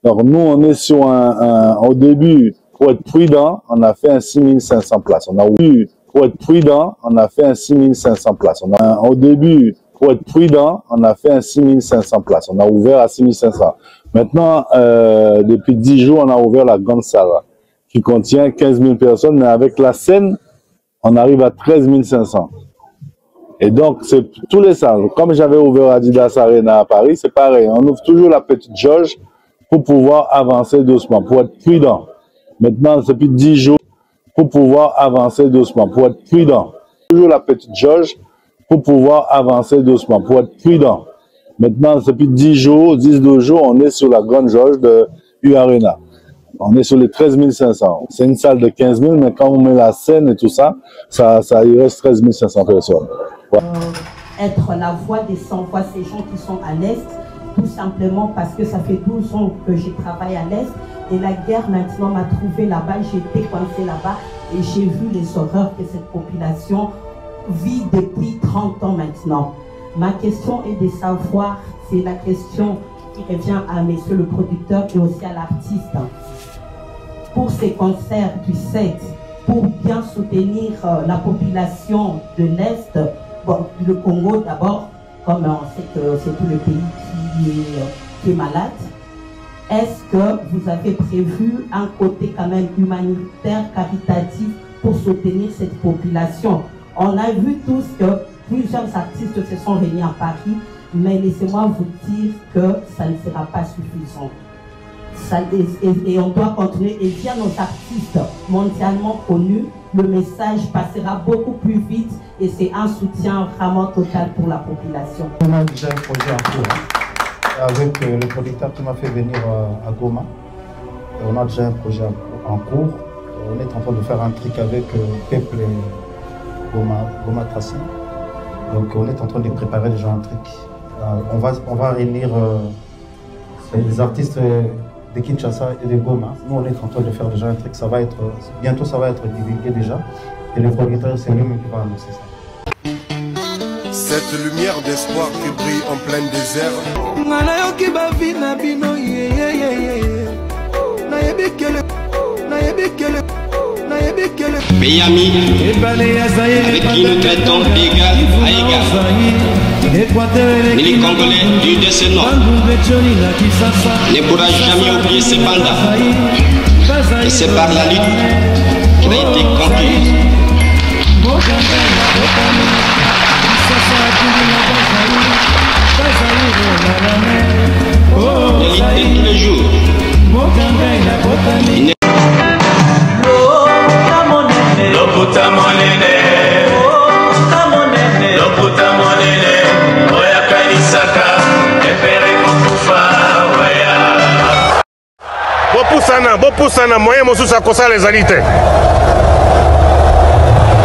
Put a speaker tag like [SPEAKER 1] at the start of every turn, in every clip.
[SPEAKER 1] Donc, nous, on est sur au début, pour être prudent, on a fait un 6500 places. Pour être prudent, on a fait un 6500 places. Au début, pour être prudent, on a fait un 6500 places. On a ouvert à 6500. Maintenant, depuis 10 jours, on a ouvert la grande salle qui contient 15 000 personnes, mais avec la scène, on arrive à 13 500. Et donc, c'est tous les salles. Comme j'avais ouvert Adidas Arena à Paris, c'est pareil. On ouvre toujours la petite jauge pour pouvoir avancer doucement, pour être prudent. Maintenant, c'est depuis 10 jours pour pouvoir avancer doucement, pour être prudent. Toujours la petite jauge pour pouvoir avancer doucement, pour être prudent. Maintenant, depuis 10 jours, 10-12 jours, on est sur la grande jauge de U-Arena. On est sur les 13 500. C'est une salle de 15 000, mais quand on met la scène et tout ça, il reste 13 500 personnes. Ouais.
[SPEAKER 2] Être la voix des sans-voix, ces gens qui sont à l'Est, tout simplement parce que ça fait 12 ans que je travaille à l'Est et la guerre maintenant m'a trouvé là-bas, j'étais coincée là-bas et j'ai vu les horreurs que cette population vit depuis 30 ans maintenant. Ma question est de savoir, c'est la question qui revient à monsieur le producteur et aussi à l'artiste. Pour ces concerts du 7, pour bien soutenir la population de l'Est, bon, le Congo d'abord, comme on sait que c'est tout le pays qui est malade, est-ce que vous avez prévu un côté quand même humanitaire, caritatif pour soutenir cette population? On a vu tous que plusieurs artistes se sont réunis à Paris, mais laissez-moi vous dire que ça ne sera pas suffisant. Et on doit continuer, et via nos artistes mondialement connus, le message passera beaucoup plus vite et c'est un soutien vraiment total pour la population.
[SPEAKER 3] On a déjà un projet en cours avec le producteur qui m'a fait venir à Goma. On a déjà un projet en cours. On est en train de faire un truc avec Peuple Goma Tracy. Donc on est en train de préparer déjà un truc. On va réunir les artistes de Kinshasa et de Goma. Nous, on est en train de faire déjà un truc. Bientôt, ça va être divulgué déjà. Et le producteur, c'est lui-même qui va annoncer ça.
[SPEAKER 4] Cette lumière d'espoir qui brille en plein désert.
[SPEAKER 5] Miami, avec qui nous traitons d'égal à égal. Mais les Congolais du décennium ne pourra jamais oublier ces pandas. Et c'est par la lutte qu'il a été conquis. De lutter tous les jours.
[SPEAKER 4] Bopusana, moyen mosusu akosala ezali te.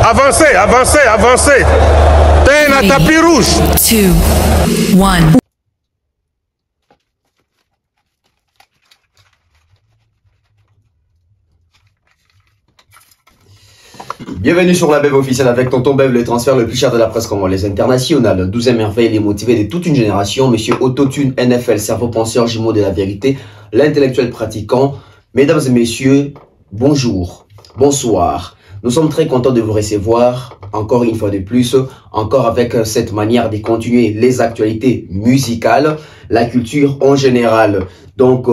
[SPEAKER 4] Avancez, avancez, avancez. T'es na tapis rouge.
[SPEAKER 6] 2, 1.
[SPEAKER 7] Bienvenue sur la Bev officielle avec Tonton Bev, le transfert le plus cher de la presse congolaise internationale. 12e merveille, les motivés de toute une génération. Monsieur Autotune, NFL, cerveau penseur, jumeau de la vérité, l'intellectuel pratiquant. Mesdames et messieurs, bonjour, bonsoir. Nous sommes très contents de vous recevoir, encore une fois de plus, encore avec cette manière de continuer les actualités musicales, la culture en général. Donc,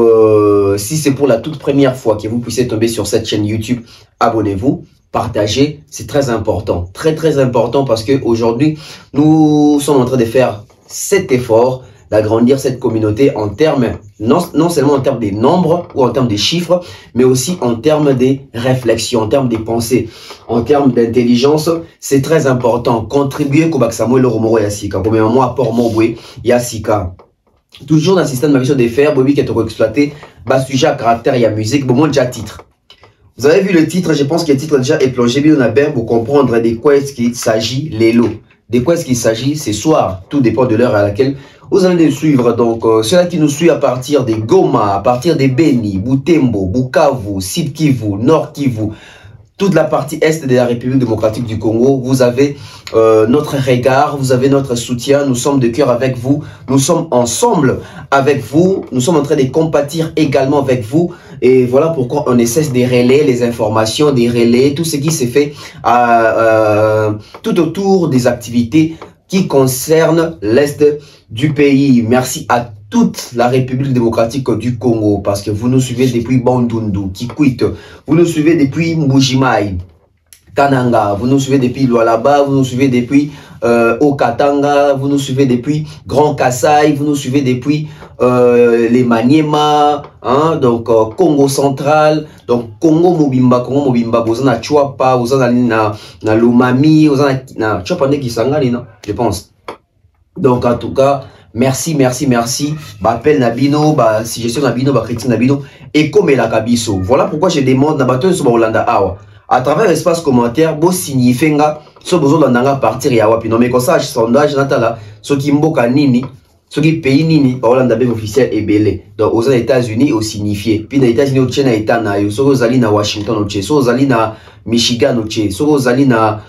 [SPEAKER 7] si c'est pour la toute première fois que vous puissiez tomber sur cette chaîne YouTube, abonnez-vous. Partagez, c'est très important, très important parce qu'aujourd'hui, nous sommes en train de faire cet effort d'agrandir cette communauté en termes, non seulement en termes des nombres ou en termes des chiffres, mais aussi en termes des réflexions, en termes des pensées, en termes d'intelligence. C'est très important. Contribuer au Samuel Romoro Yassika, comme un mois pour Mobwe Yassika. Toujours dans le système de ma des fers, Bobby qui est exploité, bas sujet à caractère et à musique, bon, moi déjà titre. Vous avez vu le titre, je pense que le titre déjà est plongé bien dans bien pour comprendre de quoi est-ce qu'il s'agit, les lots. De quoi est-ce qu'il s'agit ce soir, tout dépend de l'heure à laquelle vous allez nous suivre. Donc, ceux-là qui nous suivent à partir des Goma, à partir des Beni, Butembo, Bukavu, Sud Kivu, Nord Kivu, toute la partie est de la République démocratique du Congo, vous avez notre regard, vous avez notre soutien, nous sommes de cœur avec vous, nous sommes ensemble avec vous, nous sommes en train de compatir également avec vous, et voilà pourquoi on essaie de relayer les informations, de relayer tout ce qui s'est fait tout autour des activités qui concernent l'est du pays. Merci à toute la République démocratique du Congo, parce que vous nous suivez depuis Bandundu, Kikwit, vous nous suivez depuis Mbujimai, Kananga, vous nous suivez depuis Lualaba, vous nous suivez depuis Okatanga, vous nous suivez depuis Grand Kassai, vous nous suivez depuis les Maniema, hein, donc Congo central, donc Congo Mobimba, vous en avez Chouapa, vous en avez na Lomami, vous en avez na Chouapa Kisangani, non, je pense. Donc en tout cas, merci, merci, merci. Appel Nabino, suggestion Nabino, critique Nabino, et comme la Kabiso. Voilà pourquoi je demande na bateau sur Hollanda Awa. À travers l'espace commentaire, bo signifie so besoin d'andanga partir ya wapi. Non mais comme ça, sondage natala, so qui mboka nini, so qui pays nini, par Hollanda BEV officiel est belé. Donc aux États-Unis au signifié. Puis dans les États-Unis au Tchèque état na yo, so aux ali na Washington au Tchèque, so aux ali na Michigan au Tchèque, so aux ali na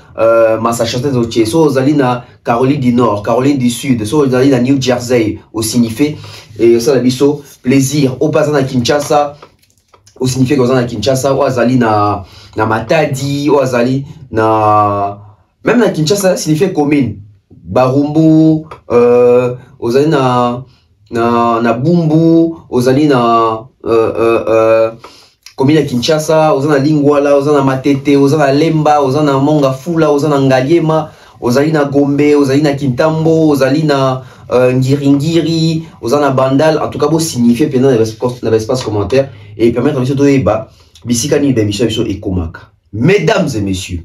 [SPEAKER 7] Massachusetts au Tchèque, so aux ali na Caroline du Nord, Caroline du Sud, so aux ali na New Jersey au signifié. Et ça la biso plaisir. Au passant à Kinshasa, au signifié qu'on a à Kinshasa, ou azali na Matadi, ou azali na même na Kinshasa signifie commune. Barumbu, ozali na Bumbu, ozali na commune à Kinshasa, ozali na Lingwala, ozali na Matete, ozali na Lemba, ozali na Mongafula, ozali na Ngaliema, ozali na Gombe, ozali na Kintambo, ozali na Ngiringiri, ozali na Bandal. En tout cas, vous signifiez pendant l'espace commentaire et permettre à M. Toeba, Bissikani d'émission et Komaka. Mesdames et messieurs,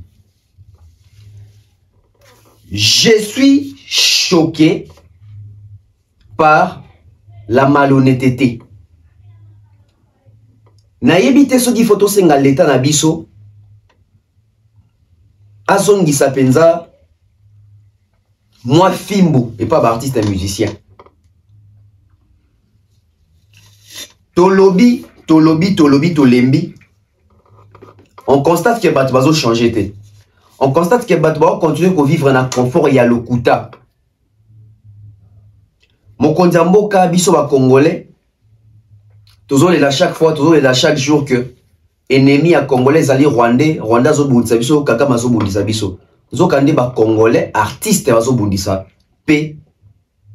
[SPEAKER 7] je suis choqué par la malhonnêteté. Naïbité ce qui photo senga l'état na biso, azongi sapenza, moi Fimbo et pas artiste et musicien. Tolobi, tolembi. On constate que Batbazo changé. On constate que Batbazo continue à vivre dans le confort et à l'okuta. Mon kondiamboka biso ba congolais. Toujours là chaque fois, toujours là chaque jour que ennemi à congolais ali rwandais, Rwanda zo bundisa biso, Kagame zo bundisa biso. Zo kande ba congolais artiste zo bundisa P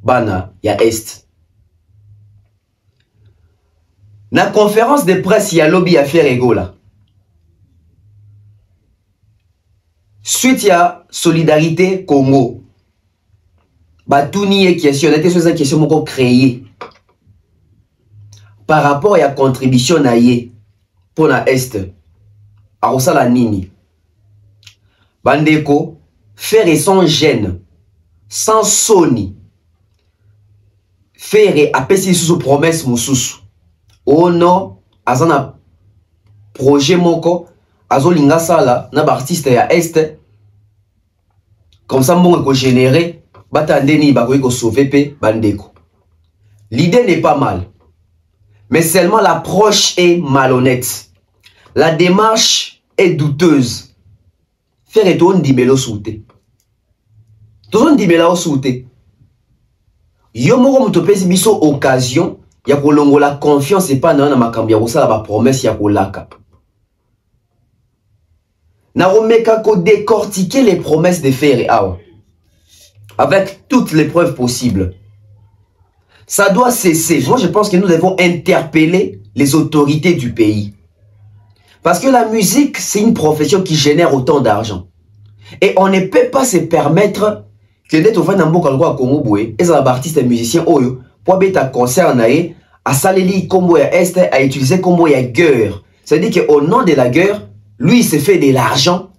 [SPEAKER 7] bana ya est. Na conférence de presse ya lobby affaire Egola. Suite ya solidarité Congo. Batouni et question, n'était sur cette question qu'on créé par rapport à la contribution naïe pour la est à Rosala Nini. Bandeko faire et sans gêne, sans soni, faire et apaiser sous promesse moussous. Oh non, azana projet moko, azo linga sala na artiste ya est comme ça mon ko générer batandeni ba ko sauver pe bandeko. L'idée n'est pas mal, mais seulement l'approche est malhonnête. La démarche est douteuse. Faire et ton dimelo souté. Ton dimelo souté. Yo moko mutopesi biso occasion ya kolongo la confiance et pas na makambi ya kosala ba promesse ya kolaka. Na romeka ko décortiquer les promesses de faire et awa avec toutes les preuves possibles. Ça doit cesser. Moi je pense que nous devons interpeller les autorités du pays. Parce que la musique, c'est une profession qui génère autant d'argent. Et on ne peut pas se permettre que d'être au fin d'un beau à Congo Boué, et un artiste et musicien, oyo, pour être un concert naé, à Saleli, Combo ya Est, à utiliser Combo ya guerre. C'est-à-dire qu'au nom de la guerre, lui, il se fait de l'argent.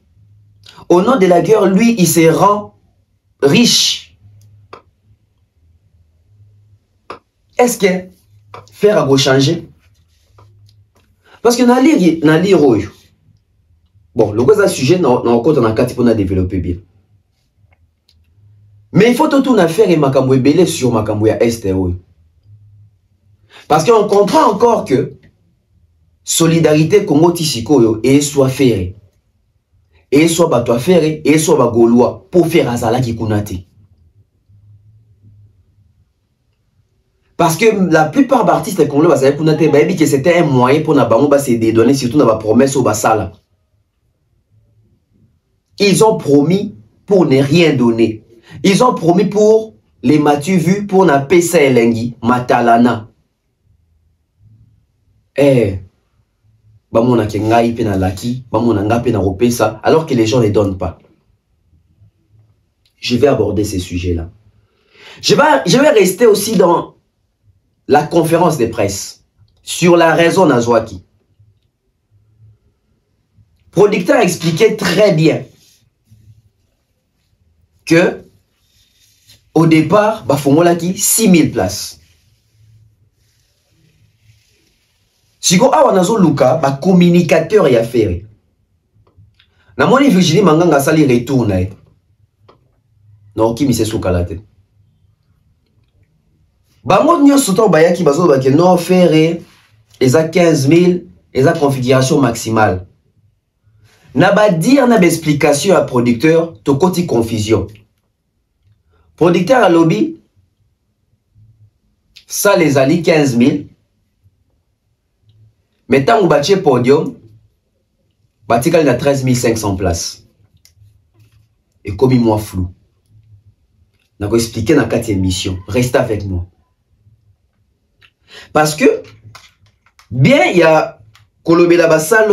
[SPEAKER 7] Au nom de la guerre, lui, il se rend riche. Est-ce que faire à go changer? Parce que dans l'île, bon, le gros sujet, on a quatre pour développer bien. Mais il faut tout faire et Makambo belé sur Makambo ya Est. Parce qu'on comprend encore que solidarité Congo Tissiko et soit faire. et soit bato affaire et soit ba gaulois pour faire azala ki kunate. Parce que la plupart des artistes congolais bazala kunate ba que c'était un moyen pour na bango ba se dédonner surtout na ba promesse au basala. Ils ont promis pour ne rien donner. Ils ont promis pour les matu vus pour na pesa elengi matalana. Bamona ke ngai pe na laki, bamona nga pe na ropesa, alors que les gens ne donnent pas. Je vais aborder ces sujets-là. Je vais rester aussi dans la conférence de presse sur la raison Nazwaki. Producteur a expliqué très bien que au départ, Bafongolaki 6000 places. Siko awa nazo luka ba communicateur ya faire. Na moni Virginie Manganga sali retourne. Non ki mi se soukalate. Ba mo nyoso to bayaki bazo ba ke non faire eza 15000 eza configuration maximale. Na ba dire na ba explication à producteur to koti confusion. Producteur à lobby ça les ali 15000. Mais tant que bâtir podium, bâtir a 13 500 places. Et comme il m'a flou, je vais expliquer dans 4 émissions. Restez avec moi. Parce que, bien, il y a Kolobé la Bassal,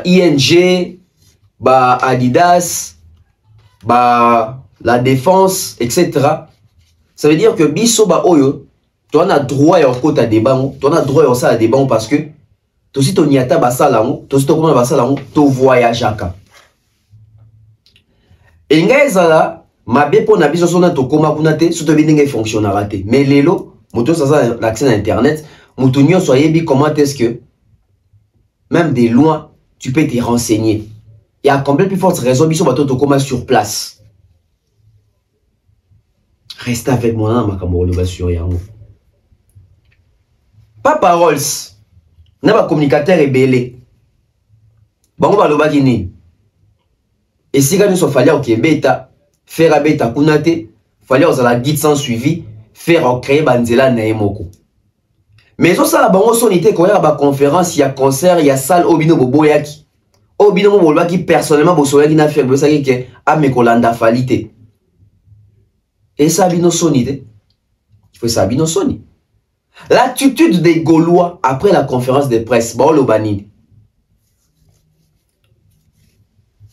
[SPEAKER 7] ING, Adidas, la défense, etc. Ça veut dire que Bisso Oyo, tu as droit à un débat, tu as droit à débat parce que tu si ton yata basalango, tu si ton comment basalango, tu voyages à ka. Et ngazala, ma bé pour nabiso sona to koma kunate, surtout bien fonctionnera té. Mais lelo, moto ça l'accès à internet, moto nyo soyez bi comment est-ce que même de loin tu peux te renseigner. Il y a combien plus forte raison biso bato to koma sur place. Restez avec moi dans ma caméra le sur yango. Pas paroles. N'a pas communicateur ébélé. Bon, on va le bagini. Et si nous sommes fallait au Kébéta, faire à bêta kunate, fallait aux la guide sans suivi, faire créer banzela naemoko. Mais ça, bon, on était quand il y a conférence, il y a concert, il y a salle Obino Boboyaki. Obino Boboyaki, personnellement, Bosoyaki n'a fait que à mes colanda falité. Et ça, Bino sonité. Il faut ça, Bino soni. L'attitude des Gaulois après la conférence de presse,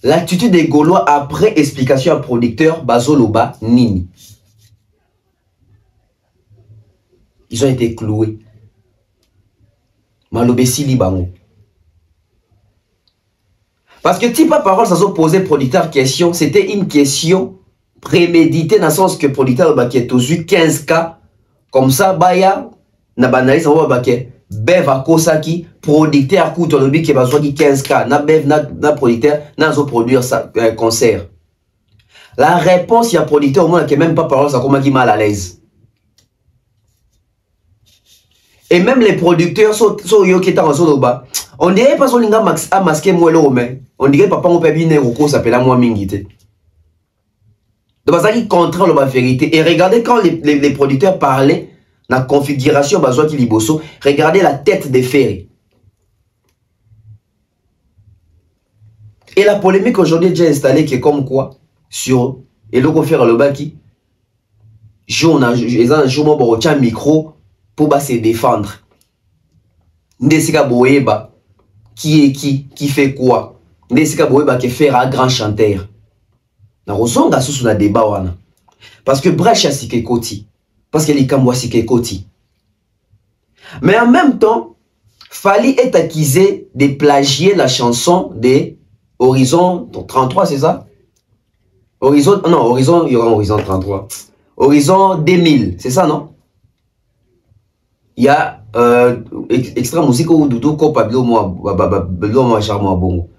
[SPEAKER 7] l'attitude des Gaulois après explication à producteur Bazoloba Nini. Ils ont été cloués. Malobesi Libango. Parce que type à parole, ça a posé producteur question, c'était une question préméditée dans le sens que producteur qui est aux 15 cas, comme ça, Baya. Na banalise on va que bev a kosaki producteur coûte le bi qui va soit 15k na bev na producteur na zo produire ça concert. La réponse il y a producteur au moins qui même pas parole ça comme qui mal à l'aise. Et même les producteurs sont yo qui est en zone bas. On dirait pas son linga max a masquer moi le mais on dirait papa on peut bien roko ça s'appelle moi mingité. Donc ça qui contrôle la vérité et regardez quand les producteurs parlaient la configuration bazoa qui liboso, regardez la tête des ferrés. Et la polémique aujourd'hui est déjà installée qui est comme quoi sur et le faire le baki ils ont un jour un micro pour se défendre. Ndesika boeba qui est qui fait quoi? Ndesika boeba qui fait un grand chanteur. Na rozonga sous la débat wana. Parce que Brecha sike koti. Parce que les Kamwasi Kekoti. Mais en même temps, Fali est accusé de plagier la chanson de Horizon 33, c'est ça? Horizon, non, Horizon, il y aura Horizon 33. Horizon 2000, c'est ça, non? Il y a extra musique ou doudou ko pablo moi charmant bongo.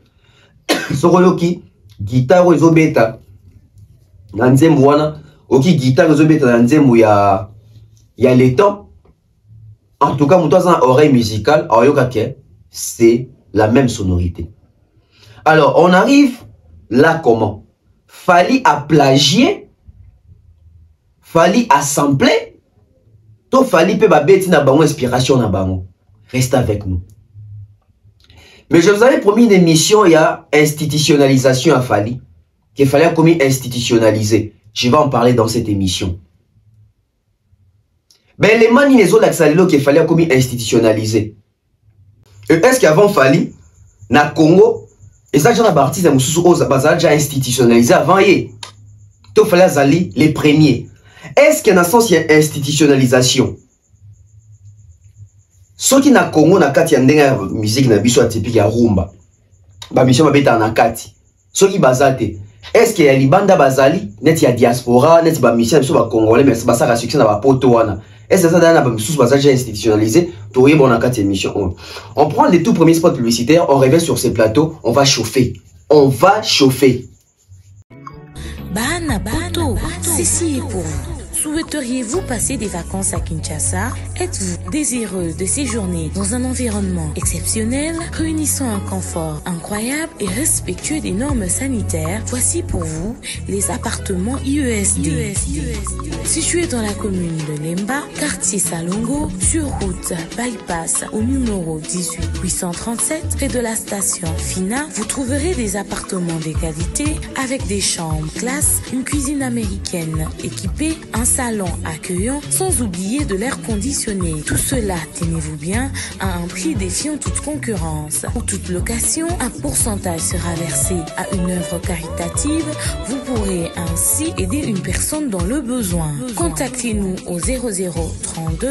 [SPEAKER 7] Soroyoki, guitare ou beta. Nanze mwana. Ok, guitare, il y a les temps. En tout cas, mon oreille musicale, c'est la même sonorité. Alors, on arrive là comment? Fali a plagié, Fali a samplé, to Fali peut babeti na bango inspiration na bango. Reste avec nous. Mais je vous avais promis une émission, il y a institutionnalisation à Fali, qu'il fallait comme institutionnaliser. Je vais en parler dans cette émission. Ben les mani les autres axalilo qu'il fallait comme institutionnaliser. Est-ce qu'avant Fali, na Congo, et ça, j'en ai parti de Moussou Bazal déjà institutionnalisé avant y. Tout fallait aller les premiers. Est-ce qu'il y a un sens, il y a institutionnalisation? Ce qui na Congo, na kati ya musique na biso atypique ya rumba. Ba mission ba beta na kati. Ce qui bazate. Est-ce qu'il y a libanda bazali, net ya diaspora, net ba mission biso ba congolais mais ba ça succès na ba poto wana. Est-ce que ça dans ba mission bazal déjà institutionnalisé? Toye bon na kati émission. On prend les tout premiers spots publicitaires, on révèle sur ces plateaux, on va chauffer. On va chauffer.
[SPEAKER 8] Bana Poto, ceci est pour vous. Souhaiteriez-vous passer des vacances à Kinshasa? Êtes-vous désireux de séjourner dans un environnement exceptionnel, réunissant un confort incroyable et respectueux des normes sanitaires? Voici pour vous les appartements IESD. Situés dans la commune de Lemba, quartier Salongo, sur route Bypass au numéro 18837, près de la station Fina, vous trouverez des appartements de qualité avec des chambres classe, une cuisine américaine équipée, un salon accueillant, sans oublier de l'air conditionné. Tout cela, tenez-vous bien, à un prix défiant toute concurrence. Pour toute location, un pourcentage sera versé à une œuvre caritative. Vous pourrez ainsi aider une personne dans le besoin. Contactez-nous au 0032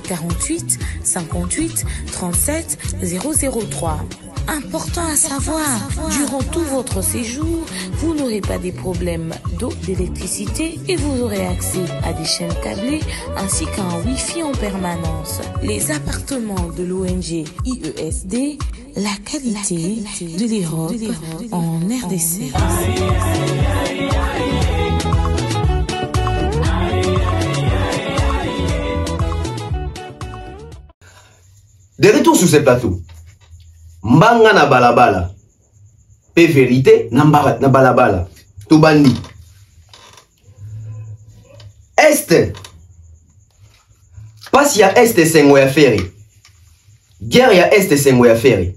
[SPEAKER 8] 48 58 37 003. Important à savoir, durant tout votre séjour, vous n'aurez pas des problèmes d'eau, d'électricité et vous aurez accès à des chaînes câblées ainsi qu'à un Wi-Fi en permanence. Les appartements de l'ONG IESD, la qualité de l'Europe en RDC.
[SPEAKER 7] De retour sur ces plateaux. Mbanga na balabala. Pe vérité na balabala. Tubandi. Est. Pas ya est sengo ya ferry. Guerre ya est sengo ya ferry.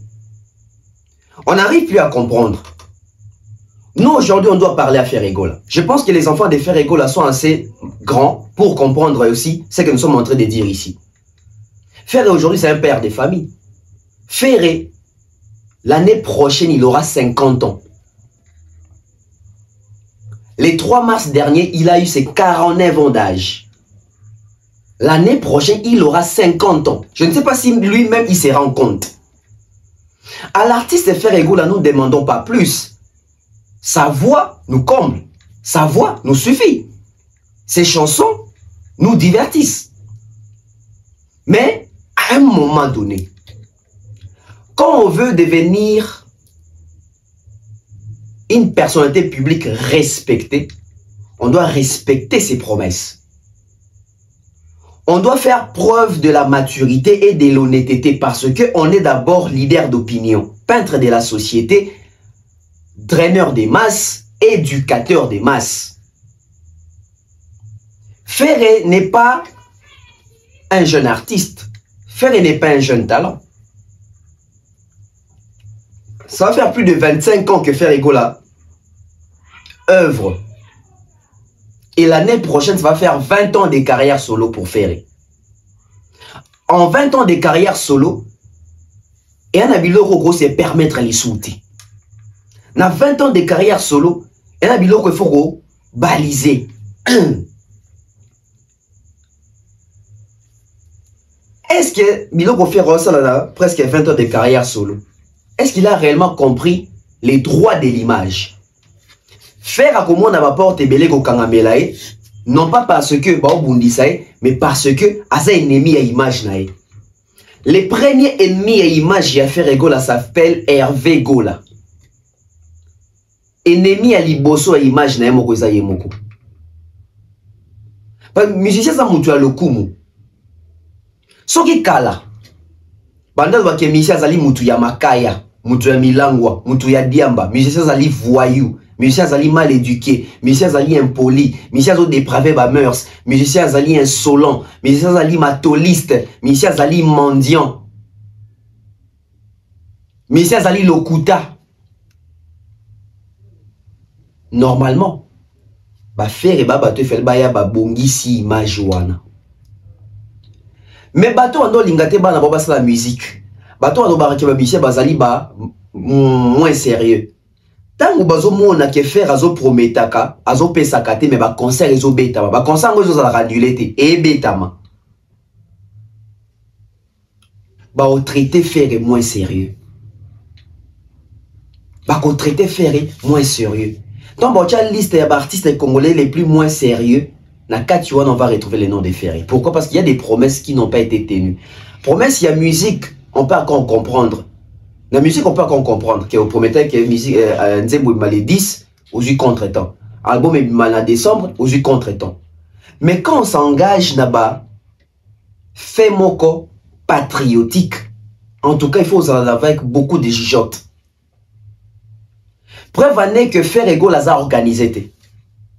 [SPEAKER 7] On n'arrive plus à comprendre. Nous aujourd'hui on doit parler à Ferregola. Je pense que les enfants de Ferregola sont assez grands pour comprendre aussi ce que nous sommes en train de dire ici. Ferré aujourd'hui c'est un père de famille. Ferré, l'année prochaine il aura 50 ans. Le 3 mars dernier il a eu ses 49 ans d'âge. L'année prochaine il aura 50 ans. Je ne sais pas si lui-même il se rend compte. À l'artiste Ferregola nous ne demandons pas plus. Sa voix nous comble. Sa voix nous suffit. Ses chansons nous divertissent. Mais à un moment donné, quand on veut devenir une personnalité publique respectée, on doit respecter ses promesses. On doit faire preuve de la maturité et de l'honnêteté parce qu'on est d'abord leader d'opinion, peintre de la société, draineur des masses, éducateur des masses. Ferré n'est pas un jeune artiste. Ferré n'est pas un jeune talent. Ça va faire plus de 25 ans que Ferregola œuvre. Et l'année prochaine, ça va faire 20 ans de carrière solo pour Ferré. En 20 ans de carrière solo, et un habiloko gros, c'est permettre les souter. Dans 20 ans de carrière solo, et un habiloko il faut baliser. Est-ce que Biloko Ferro, presque 20 ans de carrière solo, est-ce qu'il a réellement compris les droits de l'image? Faire à comment on a porte belé au Kangamelae, non pas parce que Baobundisae, mais parce que Asa ennemi à image nae. Le premier ennemi à image à Ferregola s'appelle Hervé Gola. Ennemi à Liboso à image nae moko za yemoko. Musicien ça mutu à lokumu. Soki kala. Banda wa kemisha zali mutu ya makaya, mutu ya milangwa, mutu ya diamba, musicien zali voyou. musicien azali mal éduqué, musicien azali impoli, musicien azali dépravé ba mœurs, musicien azali insolent, musicien azali matoliste, musicien azali mendiant, musicien azali lokuta. Normalement, ba faire et ba bato fait ba ya ba bongisi image wana. Mais bato ando lingate ba na ba la musique. Bato ando baraki ba musicien bazali ba moins sérieux. Tango bazo mona ke faire azo prometaka, azo pesaka te mais ba concert ezo betama. Ba concert ngo ezo la annulé te e betama. Ba o traiter faire moins sérieux. Ba ko traiter faire moins sérieux. Donc bon, tu as une liste d'artistes congolais les plus moins sérieux. Na Katiouane, on va retrouver les noms des ferrés. Pourquoi? Parce qu'il y a des promesses qui n'ont pas été tenues. Promesses, il y a musique, on peut encore comprendre. La musique, on peut encore comprendre. Que vous promettez que la musique, Nzembo mal 10, aux yeux contre-temps. Album est mal en décembre, aux yeux contre-temps. Mais quand on s'engage là-bas, fait moko patriotique. En tout cas, il faut en avoir avec beaucoup de jugeotes. Preuve en est que faire égaux les a organisé.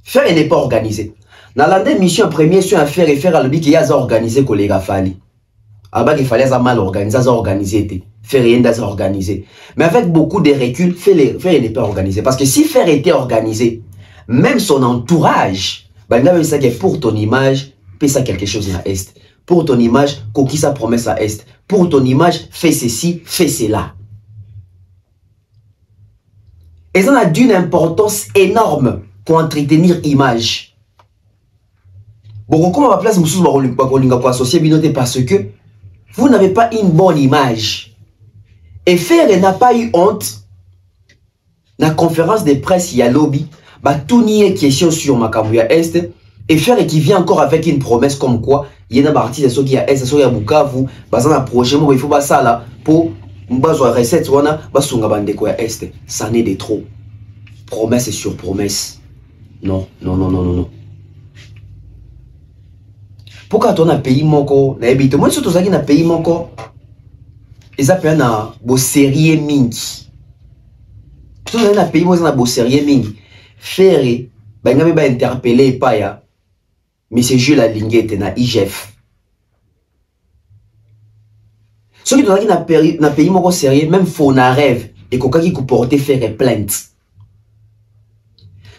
[SPEAKER 7] Faire n'est pas organisé. Dans la mission première sur un faire et faire à l'objet qu'il y a organisé que les gars fallait. Alors qu'il fallait mal organisé, ça organisé. Faire rien ça organisé. Mais avec beaucoup de recul, faire n'est pas organisé. Parce que si faire était organisé, même son entourage, ben là ça que pour ton image, fais ça quelque chose à est. Pour ton image, coquille sa promesse à est. Pour ton image, fais ceci, fais cela. Et ça a d'une importance énorme pour entretenir l'image. Bon, comment on va placer associer binoté parce que vous n'avez pas une bonne image. Et Ferré n'a pas eu honte. La conférence de presse, il y a lobby, bah tout nier question sur Makamouya Est. Et Ferré qui vient encore avec une promesse comme quoi il y a un artiste ceux qui a Est, ceux qui a Bukavu, bah ça un projet, il faut pas ça là pour bazo recette wana basunga bandeko ya Est. Ça n'est de trop. Promesse sur promesse. Non, non, non, non, non, non. Pourquoi tu as un pays moko na ebite moi surtout zaki na pays moko ezapena na bo série mingi. Tu as un pays moi na bo série mingi. Ferré ba ngame ba interpeller pa ya monsieur Jules Alingete na IGF. Ce qui doit na pays moko sérieux même faux na rêve et kokaki ko porter faire plainte.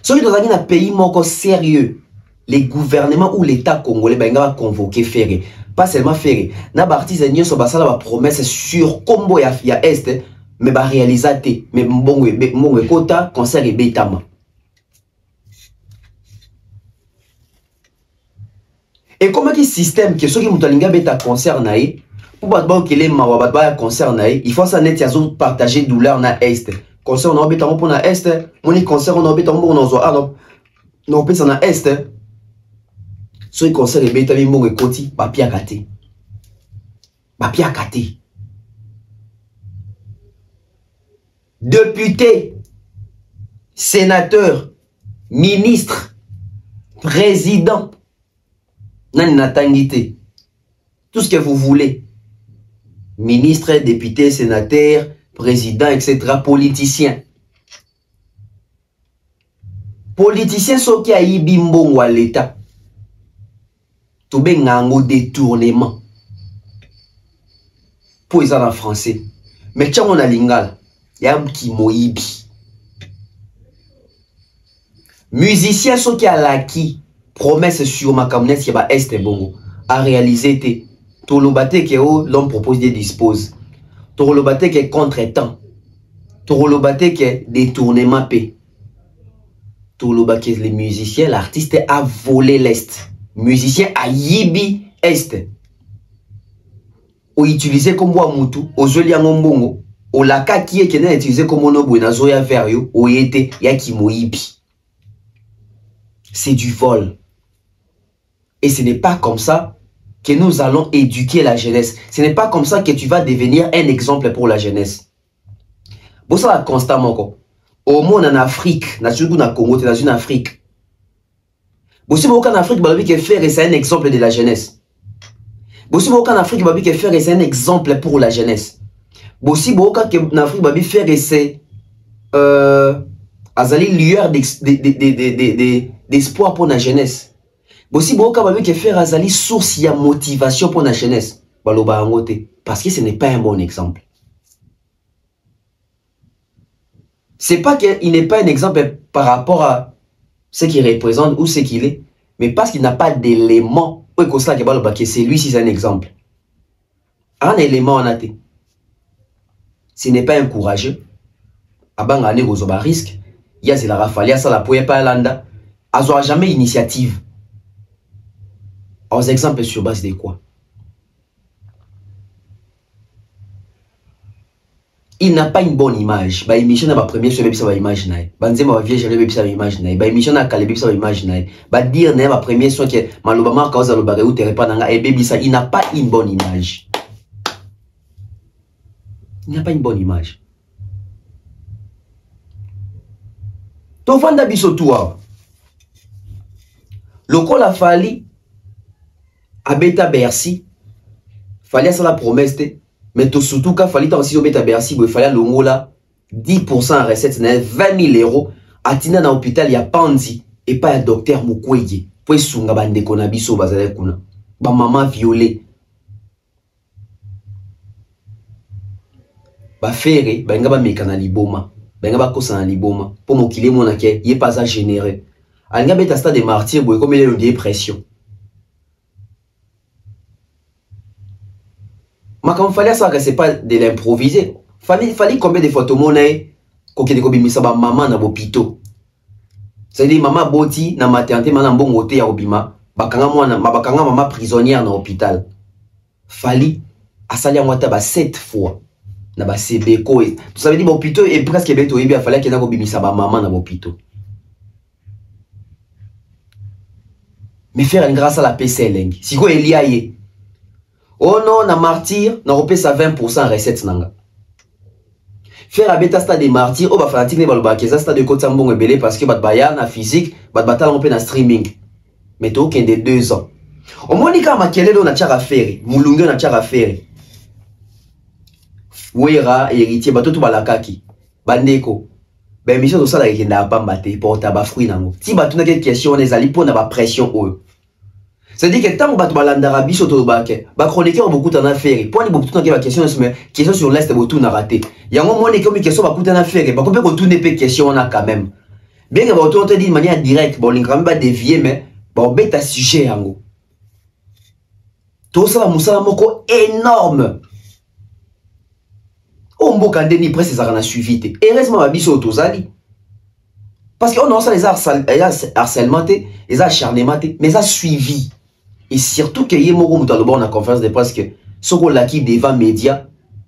[SPEAKER 7] Ce qui doit na pays moko sérieux les gouvernements ou l'État congolais va convoquer Ferré. Pas seulement Ferré. Na artiste nyo so basala ba promesse sur combo ya Est mais ba réalisateur mais mbongo kota concert et betama. Et comment qui système que ceux qui mutalinga beta concert nae pour batba kele mawa batba concert nae il faut ça net yazo partager douleur na Est. Concert on beta pour na Est, moni concert on beta pour na zo non pesa na Est. Ce concert est bêta mon écoti, papia kate. Papia kate. Député, sénateur, ministre, président, nani natangité. Tout ce que vous voulez. Ministre, député, sénateur, président, etc. Politicien. Politicien, ce qui a eu bimbongo à l'État. Tout bien un détournement. Pour les en français. Mais quand on a l'ingal, il y a un petit moïbi. Musicien, ce qui a l'acquis, promesse sur ma camionette, qui va Est bongo, à réaliser, tout le bâté que l'homme propose de dispose. Tout le bâté qui est contre-temps. Tout le bâté qui est détournement paix. Tout le bâté les musiciens, l'artiste a volé l'Est. Musicien à Yibi Est. Ou utilisé comme bois moutou, au zoli ngombongo, au laka qui est utilisé comme onobo na zoya verio, au yete yakimo yibi. C'est du vol. Et ce n'est pas comme ça que nous allons éduquer la jeunesse. Ce n'est pas comme ça que tu vas devenir un exemple pour la jeunesse. Bon, ça va constamment. Au monde en Afrique, surtout dans le Congo, dans une Afrique. Bon, si vous en Afrique, c'est un exemple de la jeunesse. Bon, si vous en Afrique, c'est un exemple pour la jeunesse. Bon, si vous en Afrique, c'est azali lueur d'espoir pour la jeunesse. Aussi beaucoup que faire azali source de motivation pour la jeunesse. Parce que ce n'est pas un bon exemple. C'est pas qu'il n'est pas un exemple par rapport à ce qu'il représente ou ce qu'il est, mais parce qu'il n'a pas d'élément. C'est lui, c'est un exemple. Un élément en athée. Ce n'est pas un courageux. Abangane gozoba risque. Il y a la rafalia, ça la pouvait pas landa. Azoa jamais initiative. Aux exemples sur base de quoi? Il n'a pas une bonne image. Ba émission na ba premier sur bébé ça va image naï. Ba nzema ba vieille bébé ça va image naï. Ba émission na kale bébé ça va image naï. Ba dire na ba premier son que malobama cause lo ba ou te pas nanga et bébé ça il n'a pas une bonne image. Il n'a pas une bonne image. Ton fan d'abisso toi. Loko la fali abeta Bercy. Fallait ça la promesse. Mais tout surtout quand fallait aussi obeta Bercy, il fallait longola 10% en recette, 20 000 euros. Atina na hôpital ya Panzi et pas un docteur Mukwege. Pour sunga bande kona biso bazale kuna. Ba maman violée. Ba fere, ba nga ba mekana liboma. Ba nga ba kosa na liboma. Pour mokile mona ke, yé pas à générer. Alga beta stade de martyr, boy comme il est en dépression. Mais quand il fallait ça, c'est pas de l'improviser. Fallait combien de photos monnaie qu'on ait combien de maman na bopito. C'est-à-dire maman boti na maternité maman bon côté à obima. Bakanga moi na bakanga maman prisonnière na hôpital. Fallait à salir moi taba 7 fois. Na ba sebeko. Ça veut dire bopito et presque beto il fallait qu'il y ait combien de maman na bopito. Mais faire une grâce à la PCL. Si quoi il y a oh non, na martyr, na repé sa 20% recette nanga. Faire à bêta stade des martyrs, oh bah fanatique ne balba keza stade de côté mbong et belé parce que bat baya na physique, bat batal on peut na streaming. Mais toi aucun des 2 ans. Au moins nika makelelo na tchara faire, mulunge na tchara faire. Wera héritier bato tout balakaki. Bandeko. Ben mission de ça la kenda pa mbate porta ba fruit nango. Si bato na quelque question on les ali pour na ba pression eux. C'est-à-dire que tant que tu as l'Andarabi sur le bac, les chroniqueurs ont beaucoup d'en affaires. Pour les beaucoup de questions sur l'Est, beaucoup d'en raté. Il y a un moment où les questions beaucoup d'en affaires. Par contre, beaucoup de questions on a quand même. Bien que on te dit de manière directe, bon, les grands pas dévier, mais bon, bête à sujet en gros. Tout ça, Moussa Moko énorme. On m'a quand ni presque ça a suivi. Et heureusement, ma biso autosali. Parce qu'on a ça les harcèlements, les acharnements, mais ça suivi. Et surtout que Yemoro Moutalobo en conférence de presse que ce qu'on l'a qui devant médias,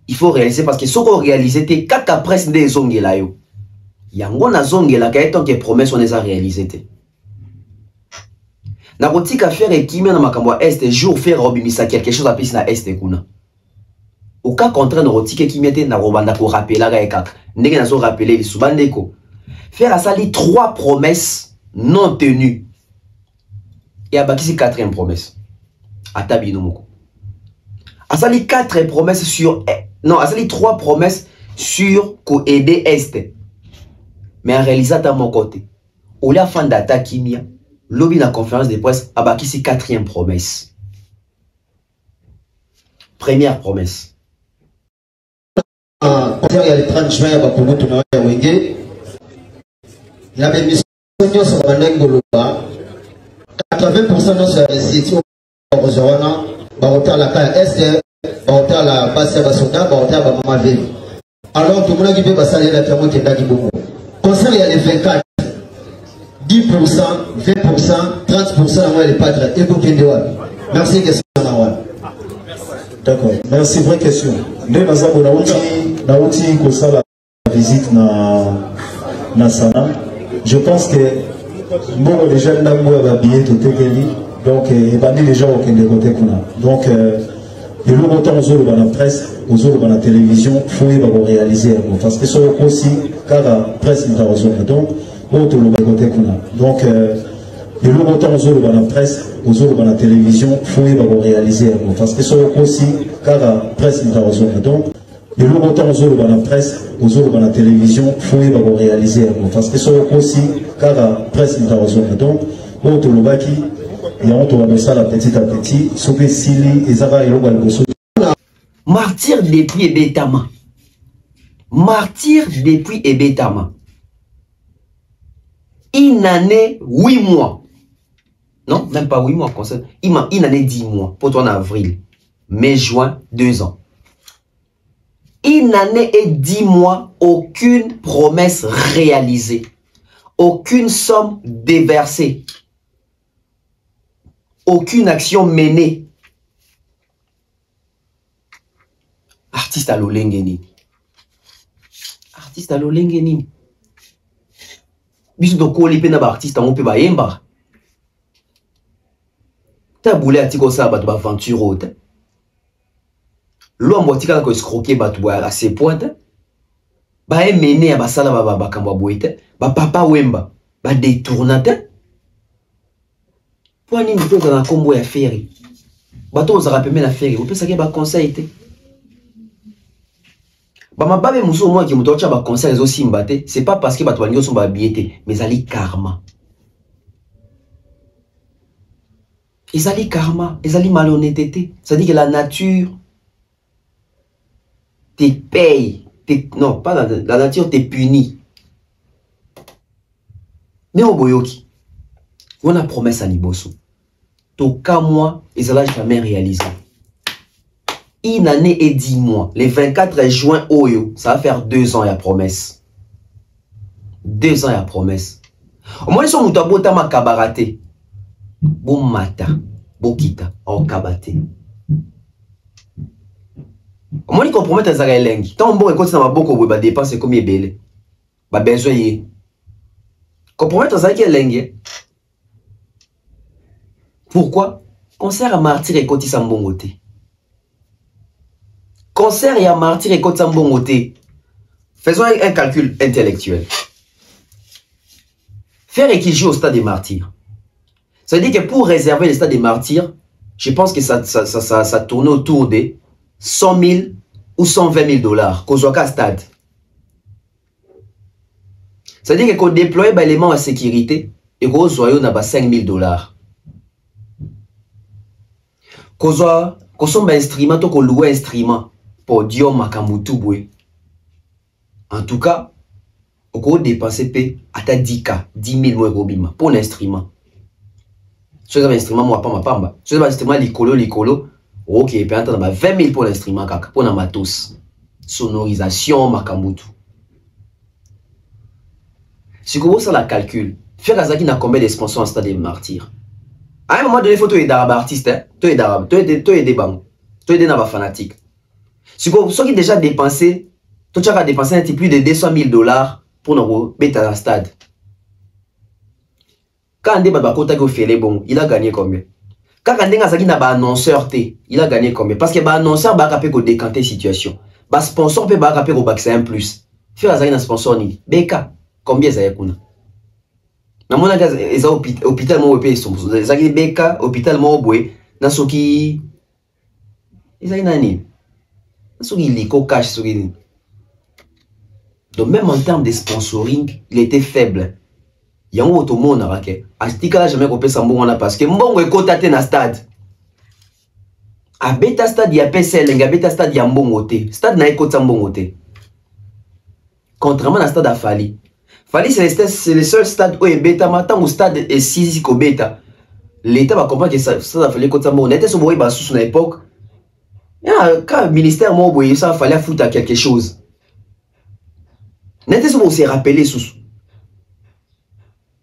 [SPEAKER 7] il faut réaliser parce que ce qu'on réalise c'était quatre presse des zongé là yo. Yango na zongé là quand que promesse on les a réalisé. Na boutique à faire et qui met dans makambo est jour faire obimisa quelque chose à plus na est kuna. Au cas contraire na boutique qui mettait na robanda pour rappeler la ga kaka. Ndenge na zo rappeler subandeko. Faire à sali 3 promesses non tenues. Et à bâtir 4e promesse. À Tabinomoko. À sali 4 promesses sur. Non, à sali 3 promesses sur aider Est. Mais en réalisant à mon côté. Au lieu fin d'attaque kimia, lobby la conférence de presse à bâtir 4e promesse. Première promesse.
[SPEAKER 9] Il y a les 30 juin, il y a des missions sur le 80% de ces récits au Zorana, à la KS, à la base de Basoda, à la Maman Vive. Alors, tout le monde qui peut passer la témoin qui est là, concernant les 24, 10%, 20%, 30%, les padres, et pour qu'il merci, question.
[SPEAKER 10] D'accord, merci, vraie question. Nous avons la visite dans Sana. Je pense que bon, les jeunes n'ont pas habillé tout donc les gens qui ont côté donc et le montant aux autres dans la presse, aux autres dans la télévision, il faut réaliser parce que c'est aussi car la presse nous a reçu donc autre le côté donc et le montant aux autres dans la presse, aux autres dans la télévision, il faut réaliser parce que c'est aussi car la presse nous a reçu donc Et le autant aux autres dans la presse, aux autres dans la télévision, il faut réaliser. Parce que c'est aussi, car la presse n'est pas besoin. Donc, on te le baki, et on te va ça petit à petit, sauf que Sili, et ça va, et on va le bosser.
[SPEAKER 7] Martyr depuis Ebetama. Martyr depuis Ebetama. Une année, 8 mois. Non, même pas 8 mois. Une année, 10 mois. Pour toi en avril. Mai, juin, 2 ans. Une année et 10 mois, aucune promesse réalisée. Aucune somme déversée. Aucune action menée. Artiste à l'olengeni. Artiste à l'olengeni. Bisou doko lipe na ba artiste on peut ba yemba. Ta boulé a tiko sa ba to ba aventure te. Lo mbotika ko escroquer ba to à ses pointes. Ba mené à ba sala ba kamba boite. Ba papa wemba ba détournate. Pour ni mpe na kombo ya ferry. Ba to za rappeler na ferry, on peut ça que ba conseil te. Ba mababe muso moi qui mutocha ba conseil zo simbate, c'est pas parce que ba twanyo sont ba biété, mais ali karma. Ils allient karma, ils allient malhonnêteté. Ça dit que la nature te paye, non, pas la nature te punit. Mais au boyoki, on a promesse à Liboso. Tout cas moi, ils allaient jamais réaliser. Une année et 10 mois. Le 24 juin, Oyo, ça va faire 2 ans, il y a promesse. 2 ans, il y a promesse. Au moins, ils sont moutabota ma kabarate. Bon mata, bokita, en kabate. Au moins, ils compromettent les aralengi. Tant bon, écoute, ça m'a beaucoup, bah, dépense, comme il est belé. Bah, besoin, y compromettre les aralengi. Pourquoi? Concert à martyr et côté sambongote. Concert et à martyr et côté sambongote. Faisons un calcul intellectuel. Faire et qu'il joue au stade des martyrs. Ça veut dire que pour réserver le stade des martyrs, je pense que ça tourne autour de 100 000 ou 120 000 dollars. Kozwaka stade. Ça veut dire que qu'on déploie des éléments à sécurité et qu'on a 5 000 dollars. Qu'on sommes instrument, qu'on loue instrument, podium, makamutubwe. En tout cas, on peut dépenser à ta 10K, 10 000 euros pour l'instrument. Si vous avez un instrument, moi, pas ma pamba. Si vous avez un instrument, l'icolo, ok, et puis on a 20 000 pour l'instrument, pour la matos. Sonorisation, makamutu. Si vous avez la calcul, faire Azaki n'a combien de sponsors en stade des martyrs? À un moment donné, il faut aider d'arabe artiste, tu aider d'arabe, tu aider bam, tu aider d'arabe fanatique. Si vous avez déjà dépensé, tu as dépensé un petit plus de 200 000 dollars pour nous mettre à la stade. Quand on a fait bon, il a gagné combien? Quand on a annonceur, il a gagné combien? Parce que l'annonceur va décanter la situation. Le sponsor peut capter au bac, c'est un plus. Faire un sponsor, BK, combien ça y a? Na mona gaza eza hôpital mo pe sombo ezaki beka hôpital mo boye na soki ezaki nani na soki liko cash soki. Donc même en termes de sponsoring il était faible. Yango otomona rake astika la jamais kopesa mbongo na parce que mbongo ekota te na stade a beta stade ya PCL nga beta stade ya mbongo te stade na ekota mbongo te contrairement na stade a Fali. Fali, c'est le seul stade où il bêta, maintenant au stade est 6 au bêta. L'État va comprendre que ça a fallu que ça on était sur le sous son époque. Quand le ministère m'a envoyé ça, il fallait foutre à quelque chose. N'était-ce pas s'est rappelé sous.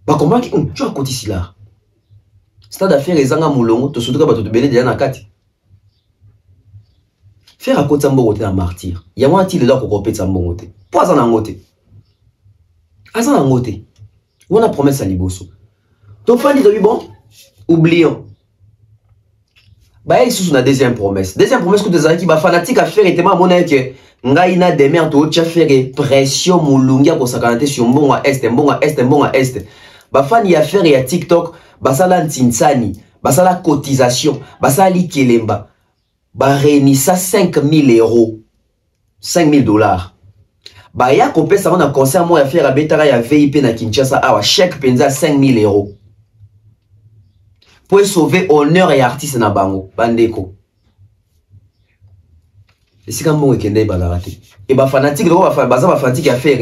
[SPEAKER 7] Va comprendre que tu as côté ici là. Stade à faire les anga moulongo, te soudoka ba te belé déjà na kati. Faire à côté mbongo te na martyr. Il y a moi qui le là pour compter ça mbongo te. Pas ça na ngote. Azan en côté. On a promesse à Liboso. Donc, bon, oublions. Bah, il y a deuxième promesse. Deuxième promesse que des gens qui va fanatique à faire et tellement mon que ngaina demer to tia faire pression mulungia ko sakanate sur mbongo à est, mbongo à est, mbongo à est. Bah fan y a faire ya TikTok, bah ça la ntinsani, bah ça la cotisation, bah ça li kelemba. Bah réunir ça 5 000 euros. $5 000. Baya kopé ça on a concert moi à faire à Betara ya VIP na Kinshasa awa chèque penza $5 000 pour sauver honneur et artiste na bango bandeko. Et c'est comme moi qui n'ai pas raté. Et bah fanatique le ba fanatique à faire.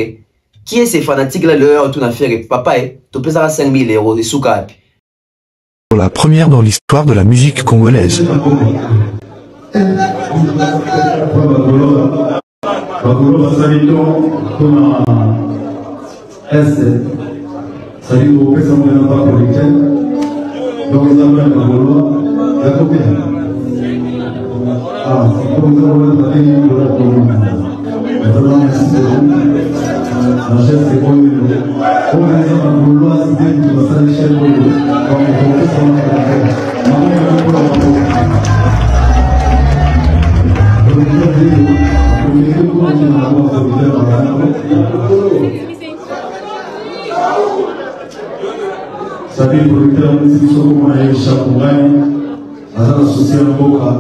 [SPEAKER 7] Qui est ces fanatiques là leur tout à faire papa tu pèses à $5 000 et souka.
[SPEAKER 11] Pour la première dans l'histoire de la musique congolaise.
[SPEAKER 10] Sabi producteur musique soko na Chapungani azana social mboka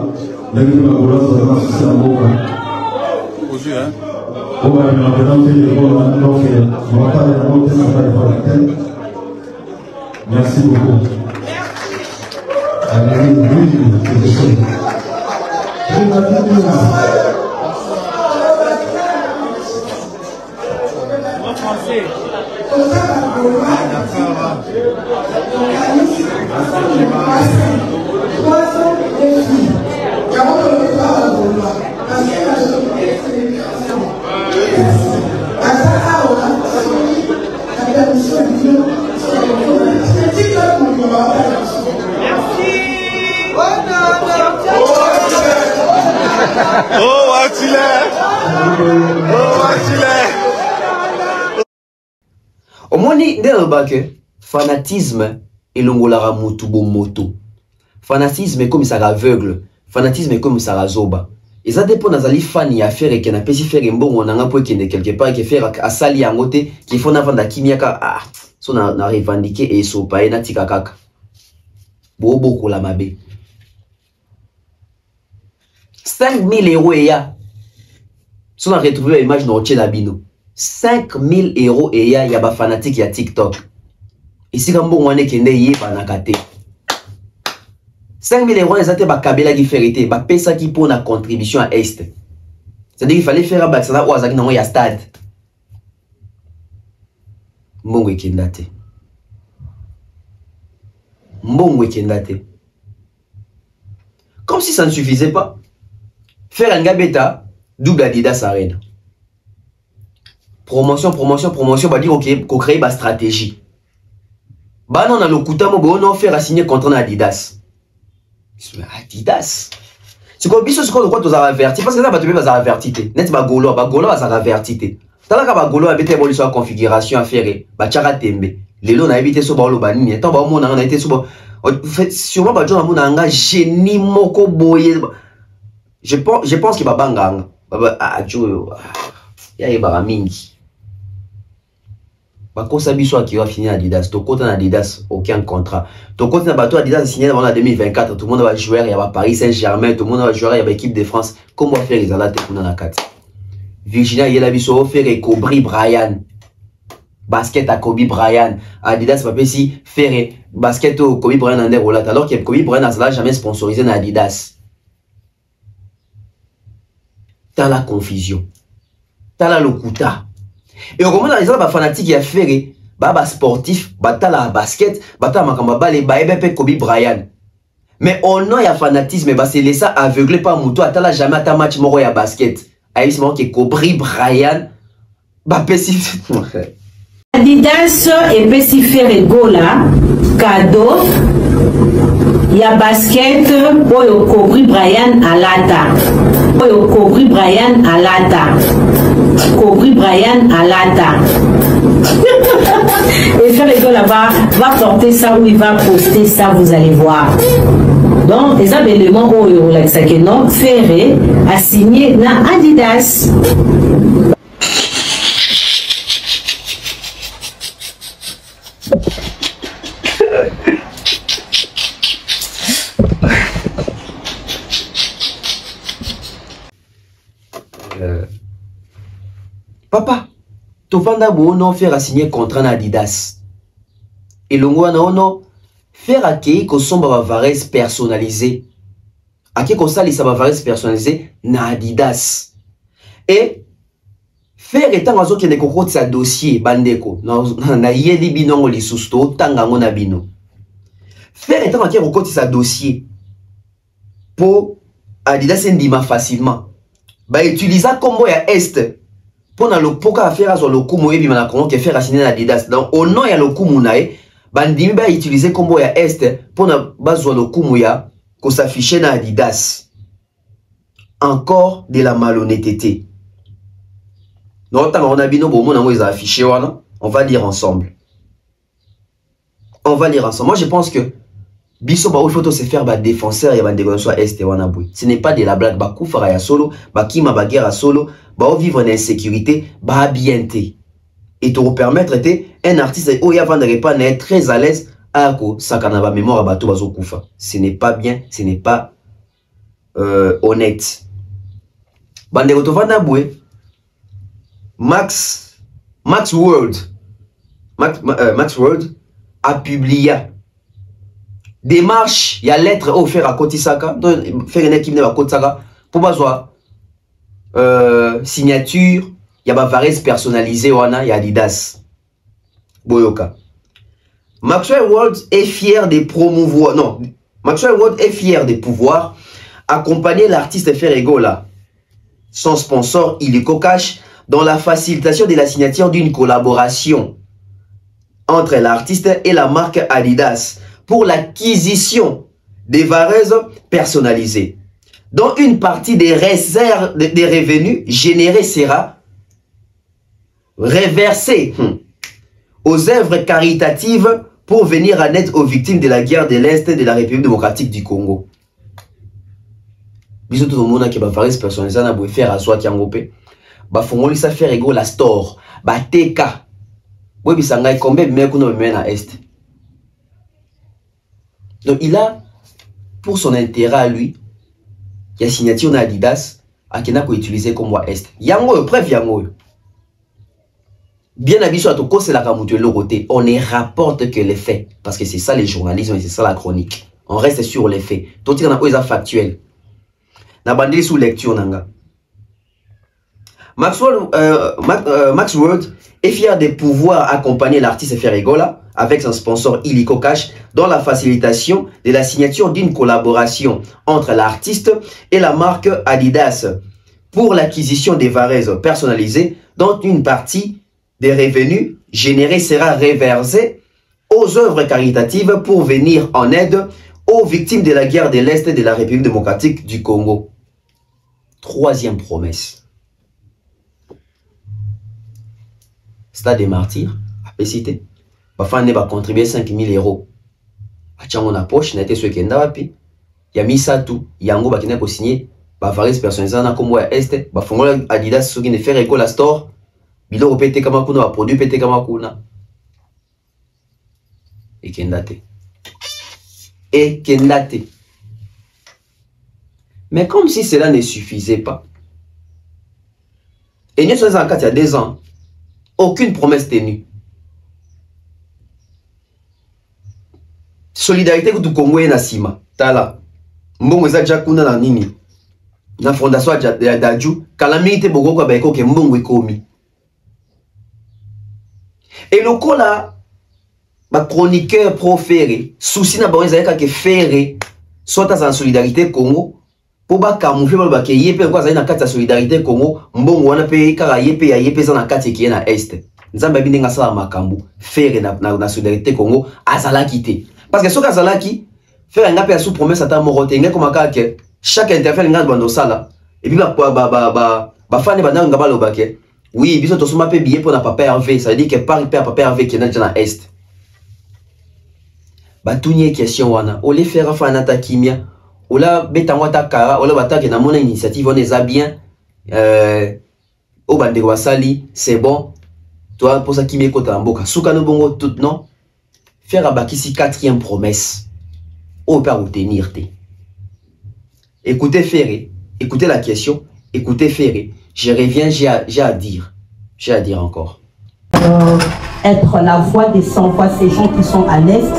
[SPEAKER 10] ndenge kwa golosa azana social mboka aujourd'hui hein on va maintenant faire les bonnes donc on va parler de notre travail. Merci beaucoup.
[SPEAKER 4] Oh, Atile! Oh, Atile!
[SPEAKER 7] Au moins, fanatisme et l'ongolara motubo moto. Fanatisme est comme ça aveugle. Fanatisme est comme ça zoba. Et ça dépend des fan y a faire et qui n'a pas si faire un bon on a un point qui est quelque part qui fait à sali à côté qui font avant de kimiaka ah son a revendiqué et so pas et na tikakaka. Beaucoup la mabe. 5 000 € et ya. Si on a retrouvé l'image dans le Labino. 5 000 € et ya, il y a des fanatiques qui a TikTok. Ici, quand on est qui est banakate. 5 000 €, c'est un kabela qui fait été. Bah, pesa qui pour la contribution à Est. C'est-à-dire qu'il fallait faire un bac, ou azaki non, il y a stade. Mbongwe kendate. Mbongwe kendate. Comme si ça ne suffisait pas. Faire un gabeta, double Adidas Arena. Promotion, bah dire ok, qu'on crée une stratégie. Bah non, on a le coup on a offert à signer contre Adidas. Adidas. C'est quoi, biso, c'est quoi, tu as averti? Parce que ça, tu peux pas avertir. Net, bah golo, va avertir. T'as là, golo, a été évolué sur la configuration à faire, bah tchara tembe. Les lots, on a évité sur le banni, tant bah, on a été sur sûrement, bah, John, on a un génie moko boye. Je pense qu'il va banga. Ah, Joe, il y a un mingi. Bah, quand ça biso qui va finir Adidas, ton côté Adidas, aucun contrat. Ton côté bateau Adidas signé avant la 2024, tout le monde va jouer, il y a Paris Saint-Germain, tout le monde va jouer, il y a l'équipe de France. Comment faire les alates dans la 4? Virginia, il y a la biso offert et Kobe Bryant. Basket à Kobe Bryant. Adidas va si faire basket au Kobe Bryant en déroulant. Alors que Kobe Bryant n'a jamais sponsorisé dans Adidas. T'as la confusion. T'as la locuta. Et au moment où les gens fanatiques qui a fait, bah sportif, bah t'as la basket, bah t'as makamba les baébé Kobe Bryant. Mais au nom il y a fanatisme, bah c'est laissé aveuglé par mouton, t'as la jamais ta match moro ya basket. Aïe c'est que Kobe Bryant, bah pessi.
[SPEAKER 2] Adidas et pessi faire gola, cadeau. Il y a basket pour le Kobe Bryant à lata. Pour le Kobe Bryant à lata. Kobe Bryant à lata. Et faire les gars là-bas, va porter ça ou il va poster ça, vous allez voir. Donc, les éléments où il y a ça que non, Ferré a signé dans Adidas.
[SPEAKER 7] Papa, tovanda bono faire signer contrat na Adidas. Et le ngwa na ono faire accueillir ko somba ba varese personnalisé. Ake ko sali sa ba varese personnalisé na Adidas. Et faire etant azo kende ko kotisa dossier bandeko na yeli binongo lisusu to tanga ngona bino. Faire etant ake ko kotisa dossier pour Adidas ndima facilement. Ba utiliser combo ya Est pour na le poka faire azo le kumu ebi mana kongo ke faire assigner na Adidas. Donc au nom ya le kumu nae bandimi ba utiliser combo ya Est pour na bazo le kumu ya ko s'afficher na Adidas. Encore de la malhonnêteté. Non, on a bien affiché, on va lire ensemble. On va lire ensemble. Moi, je pense que Bisso, il faut se faire défenseur et ce n'est pas de la blague. Koufara ya solo, Kima Bagera solo, vivre en insécurité, bienté. Et te permettre un artiste où il y a de très à l'aise à Sakanaba mémoire à Bato Bazo Koufa. Ce n'est pas bien, ce n'est pas honnête. Bandeko Tovana Boué. Max World a publié démarche, il y a lettre offerte à Kotisaka, faire une équipe de Kotisaka pour besoin signature, il y a varese personnalisée, il y a Adidas. Boyoka. Maxwell World est fier de promouvoir, non, Maxwell World est fier de pouvoir accompagner l'artiste Ferregola, son sponsor Illico Cash, dans la facilitation de la signature d'une collaboration entre l'artiste et la marque Adidas pour l'acquisition des varaises personnalisées, dont une partie des réserves des revenus générés sera reversée aux œuvres caritatives pour venir en aide aux victimes de la guerre de l'Est de la République démocratique du Congo. Bisous tout le monde qui va varaises personnalisées na faire à soi qui en bafongoli sa faire ego la store bateka boy bisanga combien mais kuno mena est. Donc il a pour son intérêt à lui il y a signature na Adidas akena ko utiliser comme moi est yango preuve yango bien abiso atoko c'est la kamutu le côté on ne rapporte que les faits parce que c'est ça le journalisme et c'est ça la chronique on reste sur les faits tout il y en a quoi factuel na bandeli sous lecture nanga. Max World est fier de pouvoir accompagner l'artiste Ferregola avec son sponsor Illico Cash dans la facilitation de la signature d'une collaboration entre l'artiste et la marque Adidas pour l'acquisition des varaises personnalisées dont une partie des revenus générés sera reversée aux œuvres caritatives pour venir en aide aux victimes de la guerre de l'Est de la République démocratique du Congo. Troisième promesse. Stade des martyrs, à cité. Bafane va contribuer 5 000 €. A tchango na poche, na été ce kenda wapi. Ya misa tout, yango bakina ko signer, ba varese personnalisé na kombo ya Est, ba fongola Adidas soki ne faire éco la store. Bilo pété kama kuna, ba produit pété kama kuna. Et kendate. Et kendate. Mais comme si cela ne suffisait pas. Et nous sommes en 4 il y a 2 ans. Aucune promesse tenue. Solidarité que tu Congo est na sima. Tala. Mbongo za jakuna na nini. Na fondation ya Daju. Kalamite bogo kwa baiko ke mbongo ekomi. Et le kola. Ba chroniqueur proféré. Souci na ba ezaka ke ferré. Soit en solidarité Congo. Pour ba camoufler ba ke yepe kwa za na kati ya solidarité Congo mbongo wana pe kaka yepe ya yepe za na kati ki na Est. Nzamba binenga sala makambu faire na solidarité Congo azala kité parce que soka azala ki faire nga pe sous promesse ata morote nga comme kaka chaque interfere nga bando sala et puis ba fane bana nga baloba ke oui biso to soma pe billet pour na papa Hervé ça veut dire que par papa Hervé qui est na Est ba tunye question wana o le faire fa na takimia ola betango takara ola batake na mona initiative on est bien au bande wasali c'est bon toi pour ça qui m'écoute en boka souka no bongo tout non faire abakisi 4e promesse au père obtenir te écoutez Ferré écoutez la question écoutez Ferré je reviens j'ai à dire J'ai à dire encore.
[SPEAKER 2] Être la voix des sans-voix, ces gens qui sont à l'Est,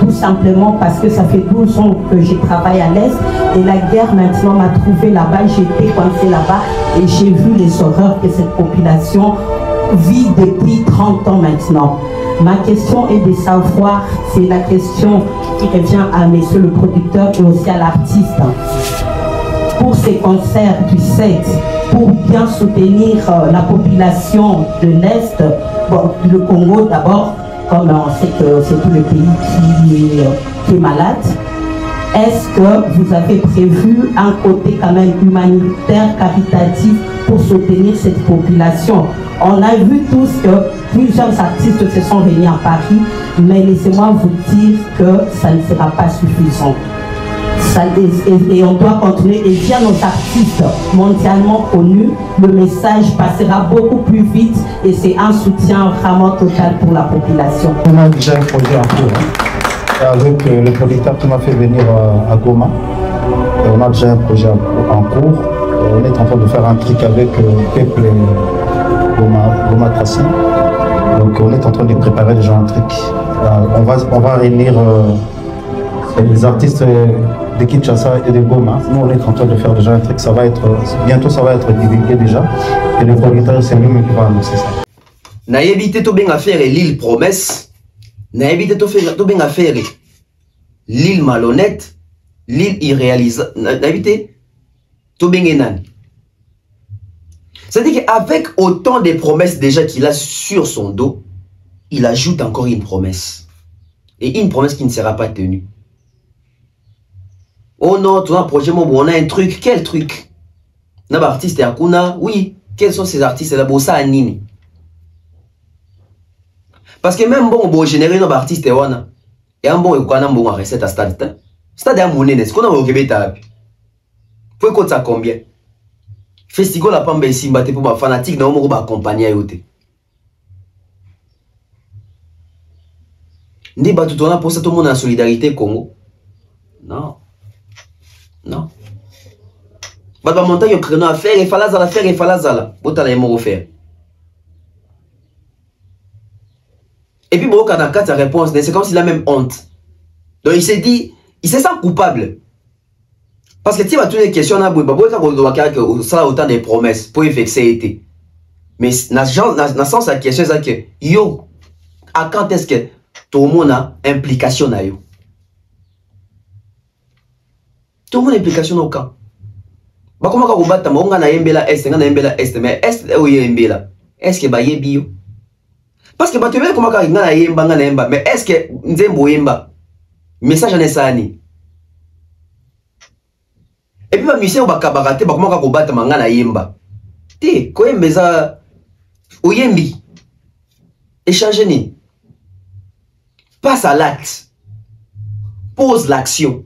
[SPEAKER 2] tout simplement parce que ça fait 12 ans que je travaille à l'Est et la guerre maintenant m'a trouvé là-bas, j'étais coincée là-bas et j'ai vu les horreurs que cette population vit depuis 30 ans maintenant. Ma question est de savoir, c'est la question qui revient à monsieur le producteur et aussi à l'artiste. Pour ces concerts du 7, pour bien soutenir la population de l'Est, bon, le Congo d'abord, comme on sait que c'est tout le pays qui est malade, est-ce que vous avez prévu un côté quand même humanitaire, caritatif pour soutenir cette population? On a vu tous que plusieurs artistes se sont venus à Paris, mais laissez-moi vous dire que ça ne sera pas suffisant. Et on doit continuer, et via nos artistes mondialement connus, le message passera beaucoup plus vite et c'est un soutien vraiment total pour la population.
[SPEAKER 3] On a déjà un projet en cours avec le producteur qui m'a fait venir à Goma. On a déjà un projet en cours. On est en train de faire un truc avec Peuple Goma Tracé. Donc on est en train de préparer déjà un truc. On va réunir les artistes de Kinshasa et de Goma. Nous on est en train de faire déjà un truc. Ça va être, bientôt ça va être divulgué déjà. Et le producteur c'est lui qui va annoncer ça.
[SPEAKER 7] Na évité to bien faire l'île promesse. Na évité to bien faire l'île malhonnête, l'île irréalisable. Na évité to bien nan. C'est-à-dire qu'avec autant de promesses déjà qu'il a sur son dos, il ajoute encore une promesse. Et une promesse qui ne sera pas tenue. Oh non, tu as un projet, on a un truc. Quel truc? On a un artiste et Akuna. Oui, quels sont ces artistes-là? Ça a nini. Parce que même bon, générer un artiste et on a un bon recette à stade. Stade à monnaie, est-ce qu'on a au Québec? Faut que ça combien? Festival la pamba ici, mbate pour ma fanatique, na omo ba accompagner ayote. Ndi ba tout on a pour ça tout le monde en solidarité Congo. Non. Non. Ba monter yo créneau à faire et falazala faire et falazala. Botala yemo refaire. Et puis bon quand on a sa réponse, c'est comme s'il a même honte. Donc il s'est dit, il se sent coupable. Parce que tu vas toutes les questions, on a ça autant de promesses pour y vexer. Mais dans le sens la question c'est que yo, à quand est-ce que tout le monde a implication na yo? Tout le monde a implication au camp. Bah comment on bat on a yembela est, on a yembela est, mais est où yembela? Est-ce que bah yebi yo? Parce que bah tu veux comment on a yemba, mais est-ce que nzembo yemba? Message en esani. Et puis, ma mission, bakabarate, comment on va combattre mangana yemba. Té, quoi yembeza, oyembi. Échange ni. Passe à l'acte. Pose l'action.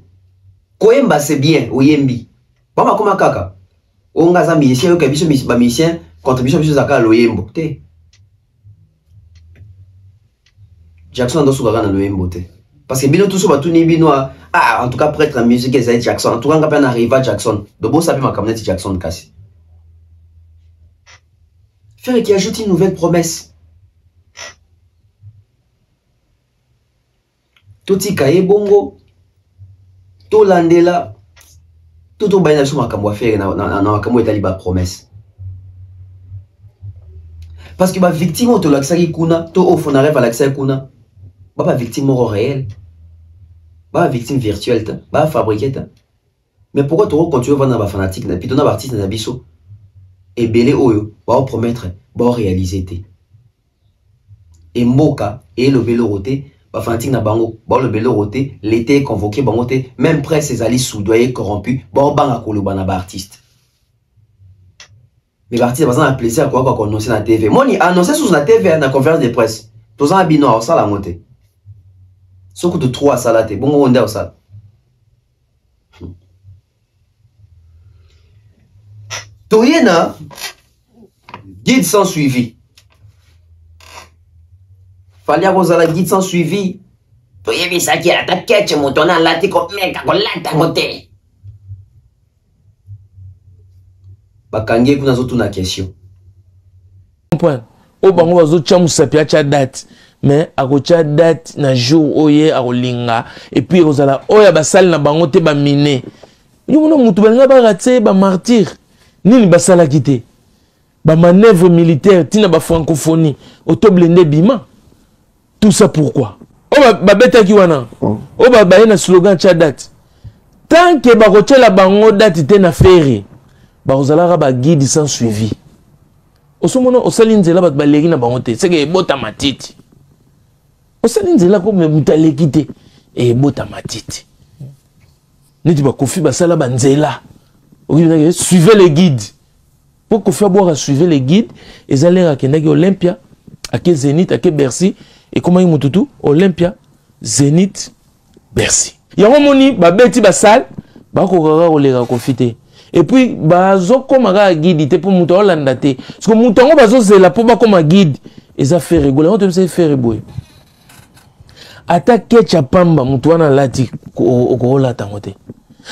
[SPEAKER 7] Quoi yemba c'est bien, oyembi. Bama comment kaka. Onga za mission, yo kebiso ba mission, contribution biso zaka loyembo. Té. Jackson ndo suka na loyembo té. Parce que bino tout ça tout ni bino en tout cas prêtre la musique c'est Jackson en tout cas on peut arriver à Jackson de bon ça ma camarade Jackson cassé faire qui ajoute une nouvelle promesse tout ikaye bongo tout landela tout baina sur makambo à faire na makambo etali ba promesse parce que ba victime to laksaki kuna to au fond rêve à l'accès kuna pas victime réelle, pas victime virtuelle, pas fabriquée. Mais pourquoi tu continues à vendre des fanatiques, puis tu as des artistes dans biso et belé oyo, va promettre, va réaliser. Et Moka et le belo roté, va fanatique na bango, va le belo roté, l'été convoqué bangoté, même presse ses alliés soudoyés corrompus, va banga koloba na ba artiste. Mais l'artiste va avoir plaisir à quoi qu'on annonce na TV. Moi ni annoncer sur la TV na conférence de presse. Tous en bino ça la montée. Ce que tu trouves à ça, bon, on est ça. Toyena, guide sans suivi. Fallait avoir la guide sans suivi. Toyena, ça qui a ta quête, mon ton a laté comme mec, à la côté. Bakange, vous avez une question.
[SPEAKER 12] Point. o bango bazo chamusa pia cha date mais akocha date na jour oye akolinga et puis ozala oya basali na bango te ba mine yomono mutu balinga ba raté ba martyr nini basala kité ba manœuvre militaire tina ba francophonie otoblende bima tout ça pourquoi o ba beta ki wana o ba yena slogan cha date tant que ba kocha la bango date te na ferry ba ozala ba guide sans suivi osomono osali nzela bat baleri na bango te seke ebota matiti osali nzela ko mutaleki te ebota matiti neti bakofi basala banzela suivez les guides pour Kofi boire suivre les guides et aller à Kendaki Olympia à Zénith à Bercy et comment il mututu Olympia Zénith Bercy yango moni ba beti basal ba ko kaka oleka confiter et puis bazo komaka guide te pour mutu olanda te parce que mutu ngo bazo zela pour ba koma guide eza fait rigoler on te fait faire boy ata kecha pamba mutu wana lati ko lata ngote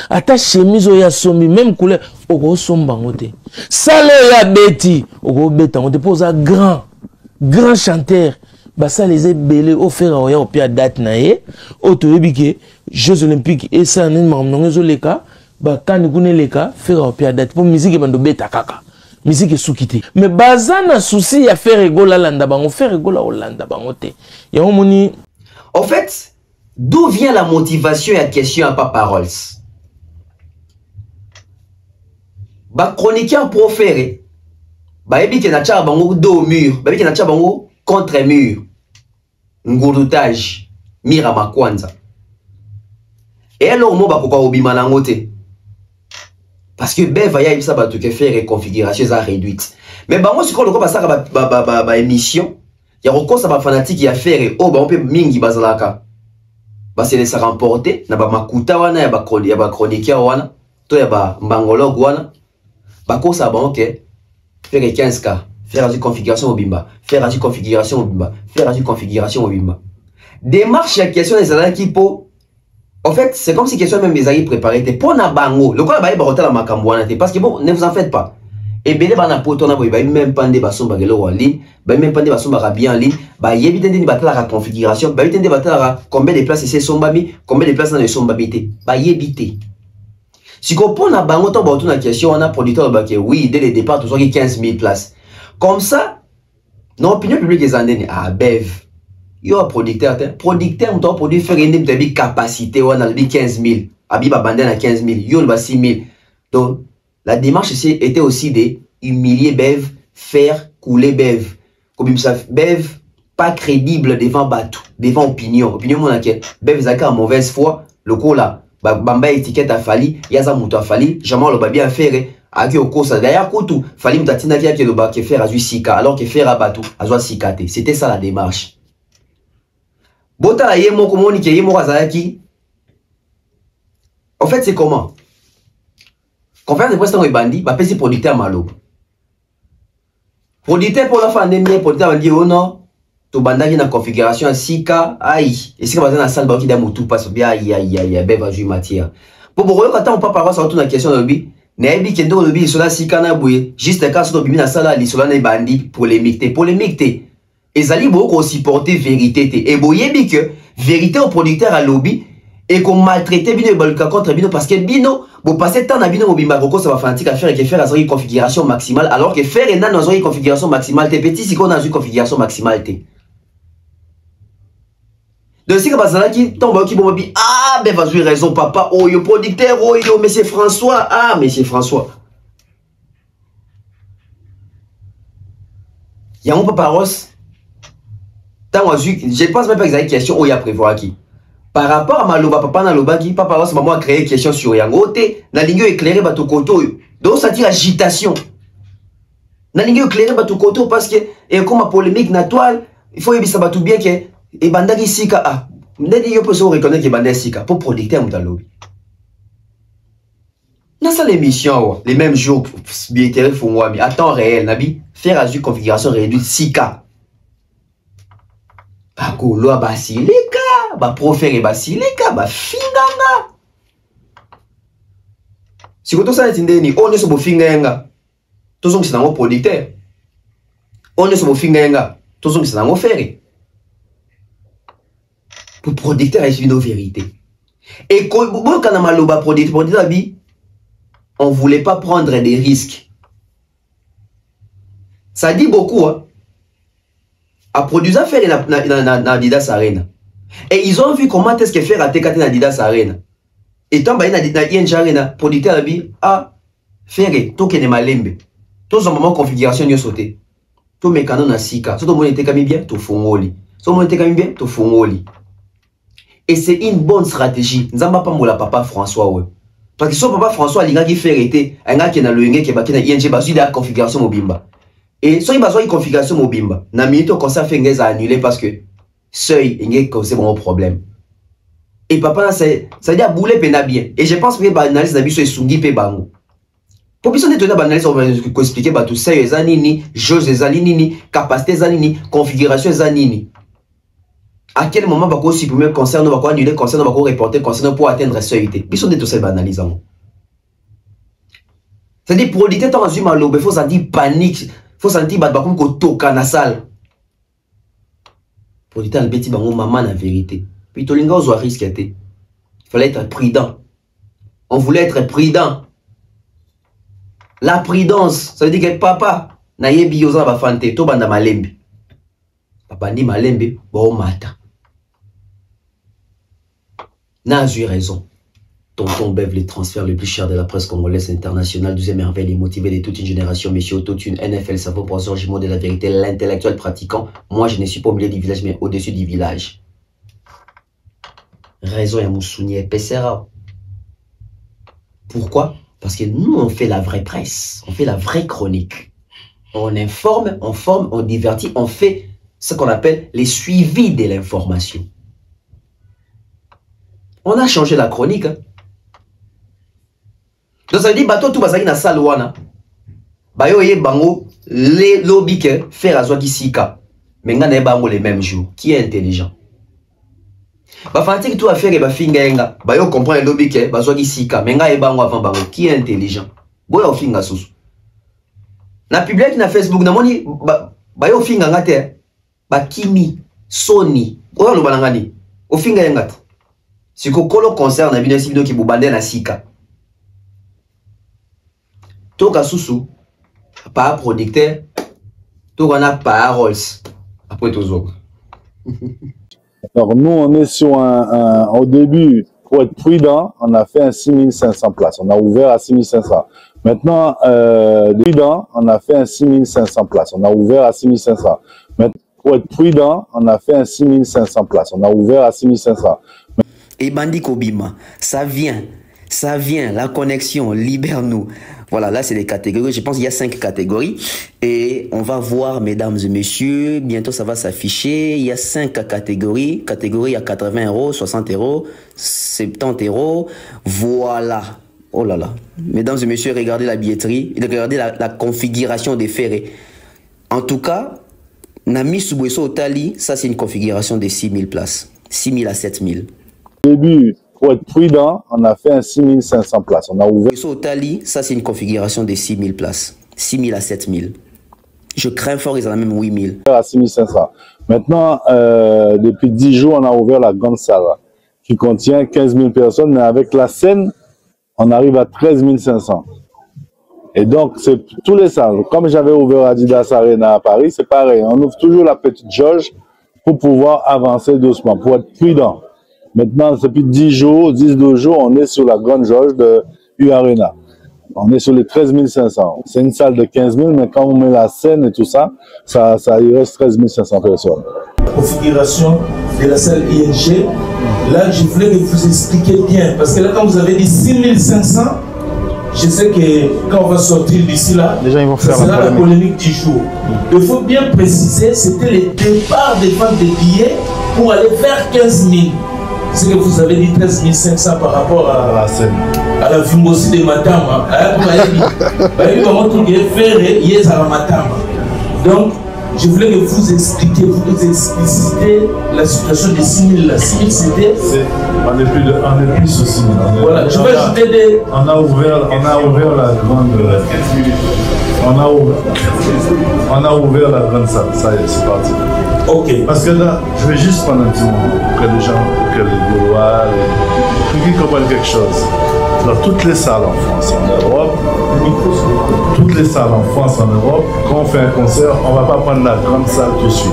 [SPEAKER 12] ata chemise ya sombi même couleur oko somba ngote salo ya beti oko beta ngote poza grand chanteur basa les ebele offert oya opia date na ye otoyebike Jeux olympiques et ça nini mamnongo ezoleka ba kani kuneleka faire opia date pour musique bando beta kaka musique sukite mais bazana souci ya faire rigola landa bango faire rigola olanda bango te ya omoni
[SPEAKER 7] en fait d'où vient la motivation à question à pas paroles ba chroniqueur proféré ba ebi ke na tcha bango do mur ba ebi ke na tcha bango contre mur ngurutage mira makwanza et alors mo ba ko obima na ngote parce que beva ya ibisa ba to ke faire configuration za réduite mais bango siko loko ba saka ba émission ya rekosa ba fanatique ya faire o ba on peut mingi bazalaka ba se laisser remporter na ba makuta wana ya ba chroniqueur wana to ya ba mbangologue wana bako ça bon ok faire 15K faire la configuration au bimba faire la configuration au bimba faire la configuration au bimba démarche la question des salariés qui po en fait c'est comme si question même des amis préparés pour na bango le quoi ba ba la makambwana parce que bon ne vous en faites pas et belé ba na poto na ba même pande ba somba gelo en ligne ba même pande ba somba bien en ligne ba yebi tende ba la configuration ba tende ba la combien de places c'est sombami combien de places dans le sombabité ba yebité. Si on prend la banque, on a une question, on a un producteur qui oui, dès le départ, tout 15 000 places. Comme ça, dans l'opinion publique, ils ont dit, ah, bev, il y a un producteur, on doit produire faire une capacité, on a 15 000, Abiba Bandel à 15 000, il y a 6 000. Donc, la démarche ici était aussi de humilier bev, faire couler bev. Comme ça, bev, pas crédible devant Batou, devant opinion. Opinion, mon acquis, bev, ils ont mauvaise foi, le coup là. Bamba étiquette a fali yaza muto a fali jamais le babi a faire aki okosa d'ailleurs kutu fali mutatina kia ke le ba ke faire azu sika alors que faire abatu azu sikate c'était ça la démarche bota la yemo komoni ke yemo razaki en fait c'est comment conférence de presse dans les bandits ba pesi producteur malo producteur pour la fin de l'année producteur dit oh non to bandaki na configuration à 6K aïe et si bazana salle ba ki da mutu passe bien aïe beba ju matière pour boyo kata on pas parler sur toute la question de bi na ebi kendo le bi sur la 6K na boué juste cas sur bimi na sala li sur la bandi polémique te ezali boko supporter vérité te et boyebi que vérité au producteur à lobby et qu'on maltraiter bino baluka contre bino parce que bino bon passer temps na bino mobimba koko ça va fanatique à faire et que faire à une configuration maximale alors que faire et na dans une configuration maximale te petit si qu'on a une configuration maximale te. De ce que Bazalaki tombe qui bon ah ben vas-y raison papa oh yo producteur oh yo monsieur François ah monsieur François y'a mon papa Ross tant moi je pense même pas que question oh y a prévoir qui par rapport à Maloba papa na loba qui papa Ross maman a créé question sur yango te na ligne éclairé bato koto donc ça tire agitation na ligne éclairé bato koto parce que et comme polémique na toile il faut yebisa bato bien que et bandaki sika ah ndedi yo peut se reconnaître que bandaki sika pour producteur mutalobi na ça l'émission les mêmes jours billetterie fongwami à temps réel nabi faire azu configuration réduite sika ba kolo basilika ba profère basilika ba finganga sikoto ça ndeni on est so bo fingenga to so sina mo producteur On est sur mon fingenga. Tout ça, c'est dans faire. Pour producteur, il y a une vérité. Et quand on a mal au bas producteur, on ne voulait pas prendre des risques. Ça dit beaucoup, hein. À produire faire dans Adidas Arena. Et ils ont vu comment est-ce que faire à TKT dans Adidas Arena. Et tant que dans ING Arena, producteur a dit, ah, faire, tout qui est malembe. Tout ce moment configuration est sauté. Tout mécano na sika. Tout le monde était comme bien, tout fongoli. Tout le monde était comme bien, tout fongoli. Et c'est une bonne stratégie. Nous n'avons pas moula papa François, ouais. Parce que son papa François, il a fait été, un gars qui est dans le qui est dans ING, il a configuration mobimba. Et soit il a besoin de configuration mobimba. Na minute au conseil fait un annulé parce que seuil, il y a causé mon problème. Et papa, ça dit à bouler pena bien. Et je pense que les analyses d'habitude sont sungi pe bango. Pour que les analyses, on va expliquer tout ça, les anini, jeux les anini, capacité les anini, configuration les anini. À quel moment va qu'on supprimer le concert, on va annuler le concert, on va reporter le concert pour atteindre la seuilité. Ils sont des tout ces analyses. C'est-à-dire, pour l'éditer, tu as reçu mal, il faut sentir panique, il faut sentir comme qu'on toque dans la salle. Pour l'éditer, le petit bango, maman, la vérité. Puis, tu as risque. Il fallait être prudent. On voulait être prudent. La prudence, ça veut dire que papa, na yebi yoza ba fante, to banda malembe. Papa ni malembe, bon mata. N'a eu raison. Tonton Bev, les transferts les plus chers de la presse congolaise internationale, 12e merveille, les motivés de toute une génération, messieurs Autotune, NFL, savon penseur, jumeau de la vérité, l'intellectuel pratiquant. Moi, je ne suis pas au milieu du village, mais au-dessus du village. Raison ya Moussouni et Pessera. Pourquoi? Parce que nous, on fait la vraie presse, on fait la vraie chronique. On informe, on forme, on divertit, on fait ce qu'on appelle les suivis de l'information. On a changé la chronique. Hein. Donc ça veut dire, bateau tout basaki na salle wana. Bayo ye bango, les lobby que faire à Zouaki Sika. Mais nga na bango les mêmes jours. Qui est intelligent? Ba fanatique tout à faire et ba finga enga. Ba yo comprend le lobby ke ba zwa ki sika. Mais nga e bango avant bango qui est intelligent. Boya o finga susu. Na public na Facebook na moni ba yo finga ngate. Ba Kimi, Sony. Oya lo balangani. O finga enga. Siko kolo concert na bino sibido ki bubande na sika. Toka susu pa producteur. Toka na pa Rolls. Après tout
[SPEAKER 1] Alors nous, on est sur au début, pour être prudent, on a fait un 6500 places. On a ouvert à 6500. Maintenant, prudent, on a fait un 6500 places. On a ouvert à 6500. Maintenant, pour être prudent, on a fait un 6500 places. On a ouvert à 6500.
[SPEAKER 7] Et Bandi Kobima, ça vient, la connexion, libère-nous. Voilà, là c'est les catégories, je pense qu'il y a 5 catégories. Et on va voir, mesdames et messieurs, bientôt ça va s'afficher. Il y a 5 catégories. Catégorie à 80 €, 60 €, 70 €. Voilà. Oh là là. Mesdames et messieurs, regardez la billetterie, regardez la configuration des ferrets. En tout cas, Nami Subueso Otali, ça c'est une configuration de 6000 places. 6000 à 7000.
[SPEAKER 1] Au début, pour être prudent, on a fait un 6500 places. On a ouvert.
[SPEAKER 7] Otali, ça c'est une configuration de 6000 places. 6000 à 7000. Je crains fort, ils en ont même 8000.
[SPEAKER 1] À 6500. Maintenant, depuis 10 jours, on a ouvert la grande salle qui contient 15 000 personnes, mais avec la scène, on arrive à 13 500. Et donc, c'est tous les salles. Comme j'avais ouvert Adidas Arena à Paris, c'est pareil. On ouvre toujours la petite jauge pour pouvoir avancer doucement, pour être prudent. Maintenant, depuis 10 jours, 10-12 jours, on est sur la grande jauge de U-Arena. On est sur les 13 500. C'est une salle de 15 000, mais quand on met la scène et tout ça, il reste 13 500 personnes.
[SPEAKER 13] La configuration de la salle ING, là, je voulais que vous expliquiez bien. Parce que là, quand vous avez dit 6 500, je sais que quand on va sortir d'ici là, déjà, ils vont faire la polémique du jour. Il faut bien préciser, c'était le départ des ventes de billets pour aller vers 15 000. C'est que vous avez dit 13 500 par rapport à la scène. À la Vimbosi de Matama. Donc, Je voulais que vous expliquiez, vous explicitez la situation des 6 000 là. 6 000 c'était...
[SPEAKER 1] On n'est plus sous 6 000.
[SPEAKER 13] Voilà, je vais ajouter des...
[SPEAKER 1] On a ouvert la grande... On a ouvert la grande salle, ça y est, c'est parti.
[SPEAKER 13] Ok.
[SPEAKER 1] Parce que là, je vais juste prendre un petit moment pour que les gens, que les Gaulois, pour qu'ils comprennent quelque chose. Dans toutes les salles en France, en Europe, toutes les salles en France, en Europe, quand on fait un concert, on ne va pas prendre la grande salle tout de suite.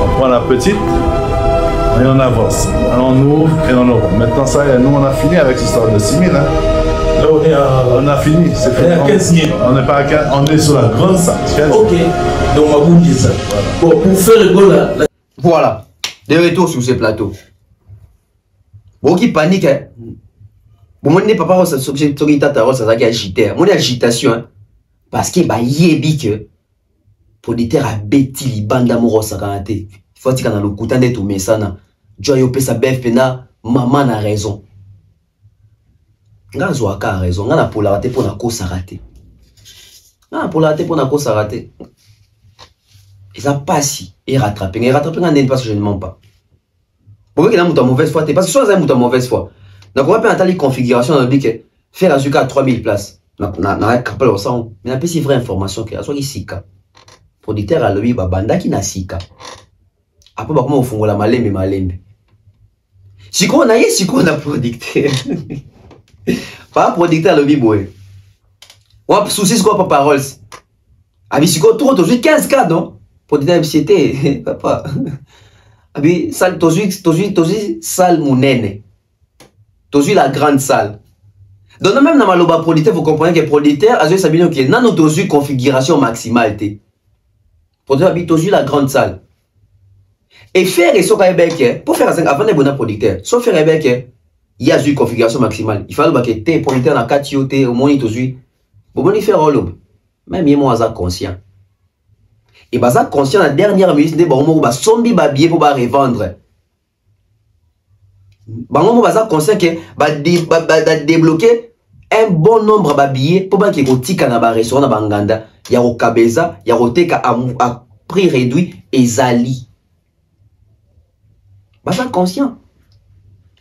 [SPEAKER 1] On prend la petite et on avance. On ouvre et on ouvre. Maintenant, ça y est, nous, on a fini avec l'histoire de 6 000. Hein.
[SPEAKER 13] Là,
[SPEAKER 1] on a fini. C'est
[SPEAKER 13] fini. On est à 15 000.
[SPEAKER 1] On n'est pas à 15 000, on est sur la grande salle.
[SPEAKER 13] Ok. Donc, on va vous dire ça. Voilà. Bon, pour faire le go là.
[SPEAKER 7] Voilà. De retour sur ce plateau. Bon, qui panique, hein? Bon, moi, je papa, ça qui agité. Moi, agitation, hein. Parce que, bah, yébi que, pour des terres à bêti, li bande amoureux, ça quand il faut dire qu'on a le coup de tout, mais ça, na. Joy, yo, sa belle pena, maman a raison. Nga Zouaka a raison. Nga na pour la rater pour na cause raté. Nga pour la rater pour na cause raté. Et ça passe, et rattraper. Et rattraper, nga parce que je ne mens pas. Pour que na mauvaise foi, parce que soit ça mauvaise foi. Donc on va faire une configuration dans le but que faire Azuka à 3000 places. Na capable au sang. Mais na c'est vraie information que Azuka sika. Producteur à lui banda qui na sika. Après comment on fongola malembe. Si qu'on a producteur. Pas producteur à lui boy. Ou souci ce quoi pas paroles. Abi si qu'on trop toujours 15 cas non. Producteur MCT papa. Abi salle tozu salle munene. Tozu la grande salle. Donc même dans maloba producteur, vous comprenez que producteur a joué sabino qui est dans notre configuration maximale. Producteur a tozu la grande salle. Et faire et soka ebeke pour faire avant de bon producteur. Sauf faire ebeke il y a une configuration maximale. Il fallait que tes producteur na katiote au moins tozu. Bon bon il fait rôle. Même il moi conscient. Et baza conscient la dernière minute de bon ba sombi ba billet pour ba revendre. Bango baza conscient que ba débloquer un bon nombre de billets pour que ko tika na ba restaurant na banganda ya ko kabeza ya ko teka à prix réduit ezali. Baza conscient.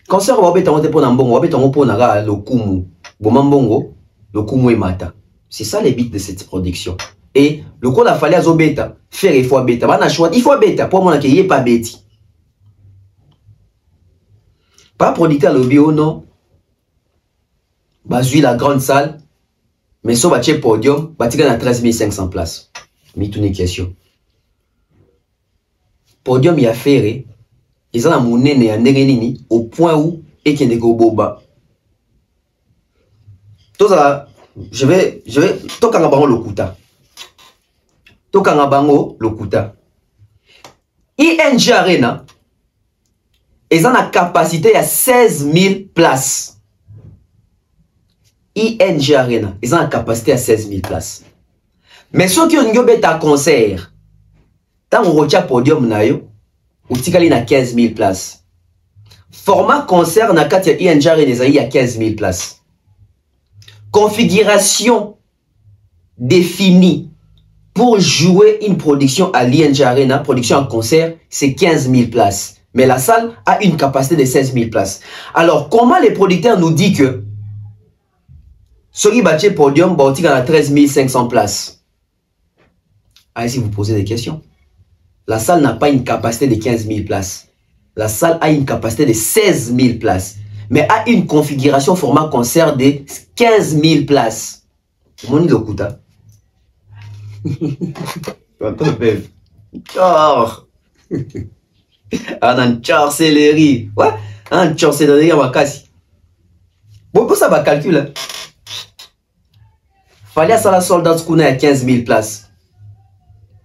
[SPEAKER 7] Concert wa beta pour na mbongo wa beta pour na le kumu. Boma mbongo le kumu et mata. C'est ça les bits de cette production. Et le coup la fallait à zo beta faire il faut beta. Bana choix il faut beta pour moi qu'il y ait pas bêti. Pas producteur le bio non. Bazui la grande salle. Mais so bache podium, batika na 13 500 places. Mi tout une question. Podium y a ferré. Ils ont la monnaie ne nini au point où et qui n'est qu'au boba. Tout ça, je vais toka ngabango lokuta. Toka ngabango lokuta. ING Arena. Ils ont la capacité à 16 000 places. ING Arena. Ils ont la capacité à 16 000 places. Mais ceux qui ont un concert, tant on retient podium na yo, ou tikali na 15 000 places. Format concert na katia ING Arena il y a 15 000 places. Configuration définie pour jouer une production à l'ING Arena, production en concert, c'est 15 000 places. Mais la salle a une capacité de 16 000 places. Alors, comment les producteurs nous disent que ceux qui battent podium, il y a 13 500 places? Allez, si vous posez des questions. La salle n'a pas une capacité de 15 000 places. La salle a une capacité de 16 000 places. Mais a une configuration format concert de 15 000 places. Mon île au Kouta. Un chancellerie. Ouais, un chancellerie à Wakasi. Bon, pour ça, va calculer. Fallait ça la soldat qu'on a à 15 000 places.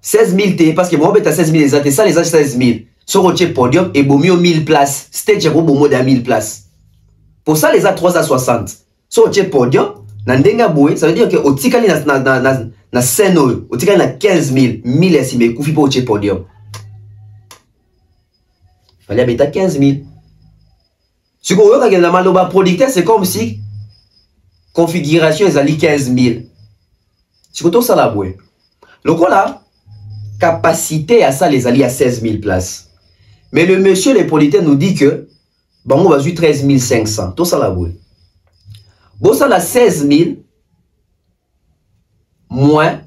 [SPEAKER 7] 16 000 T, parce que moi, je 16 000 les autres, ça les a 16 000. Sur le podium, et bon, 1000 places. Stage, bon, bon, 1000 places. Pour ça, les a 360. Sur le podium, Nandenga Boué, ça veut dire que au Tikali na scène, au Tikali na 15 000, 1000 estimés, Koufi pour le podium. Fallait habiter 15 000. Ce qu'on voit quand on a producteur, c'est comme si configuration est à 15 000. C'est que tout ça là, boué. Le coup là, capacité à ça, les alliés à 16 000 places. Mais le monsieur, les policiers nous dit que, bon, on va jouer 13 500. Tout ça, la boule. Bon, ça, la 16 000 moins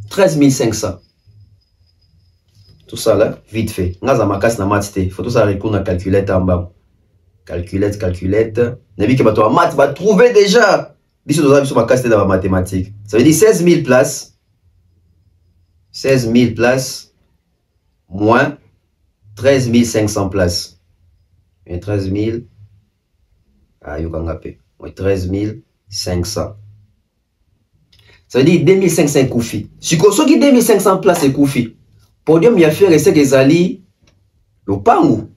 [SPEAKER 7] 13 500. Tout ça, là, vite fait. On a ma casse na maths. Il faut tout ça répondre à calculette en bas. Calculette. Nabi que toi maths va trouver déjà. Biso doza biso ma casse dans la mathématique. Ça veut dire 16 000 places. 16 000 places moins 13 500 places. Et 13 000. Ah, yo kangapé. 13 500. Ça veut dire 2500 koufi. Si vous avez 2500 places et koufi, podium y a fait rester des alliés. Le pangou.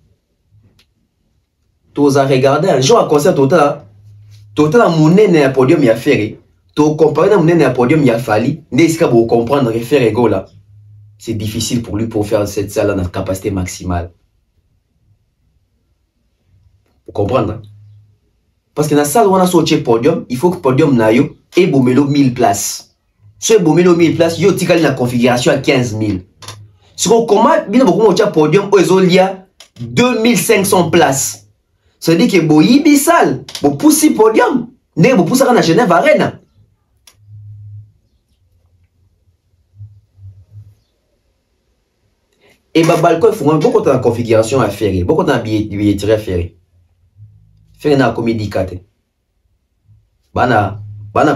[SPEAKER 7] Tu as regardé un jour à concert total. Total à mon nez à podium y a fait. Tu compares à mon nez à podium y a fallu. N'est-ce que vous comprendre faire ego là? C'est difficile pour lui pour faire cette salle à notre capacité maximale. Vous comprenez? Hein? Parce que dans la salle où on a sorti le podium, il faut que le podium n'aille et bomelo 1000 places. Si vous bomelo 1000 places, vous avez la configuration à 15 000. Si vous commandez, vous avez un podium où il y a 2500 places. Ça veut dire que vous avez une salle, vous poussez le podium, vous poussez à Genève Arena. Et le balcon, il faut beaucoup de configuration à faire, beaucoup de billetterie à faire. Faire une comédie kate. Bana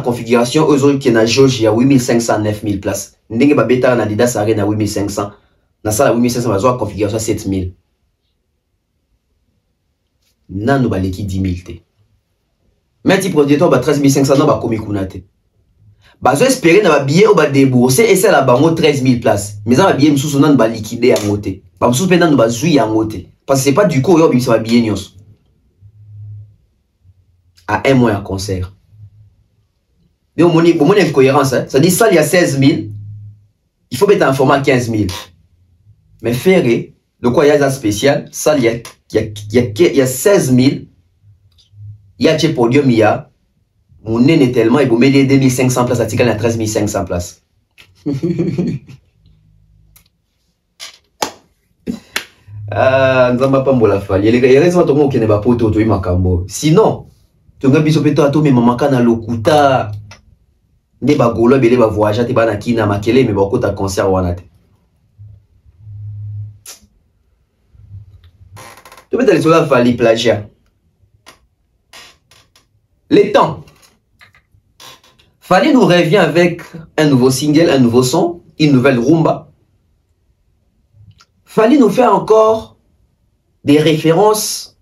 [SPEAKER 7] configuration aujourd'hui qui est na jauge il y a 8500 9000 places. Ndenge ba beta na Adidas Arena 8500. Na sala 8500 va zoa configuration 7000. Nanu ba leki 10000 te. Mais ti producteur ba 13500 non ba komi kunate. Ba zo espérer na ba billet ou ba débourser et c'est la bango 13000 places. Mais ça ba billet msusu nan ba liquider en moté. Ba msusu pe nanu ba zui en moté. Parce que c'est pas du coup yo bi ça ba billet nyos. À un mois à concert. Mais au moins une cohérence. Hein? Ça dit ça, il y a 16 000. Il faut mettre un format 15 000. Mais ferré, le quoi il y a spécial, ça, il y a 16 000. Il y a chez podium, il y a. Mon nez est tellement, il faut mettre 2500 places, article à 13 500 places. Ah, nous n'avons pas de la faille. Il y a raison de qu'il n'y a pas de poteau, sinon, tu as besoin de toi, mais maman, quand on lokuta, ne ba golo bele ba voyager te ba na kina makele mais ba kota concert wana te. Tu peux aller sur la fali plagiat. Les temps. Fali nous revient avec un nouveau single, un nouveau son, une nouvelle rumba. Fali nous fait encore des références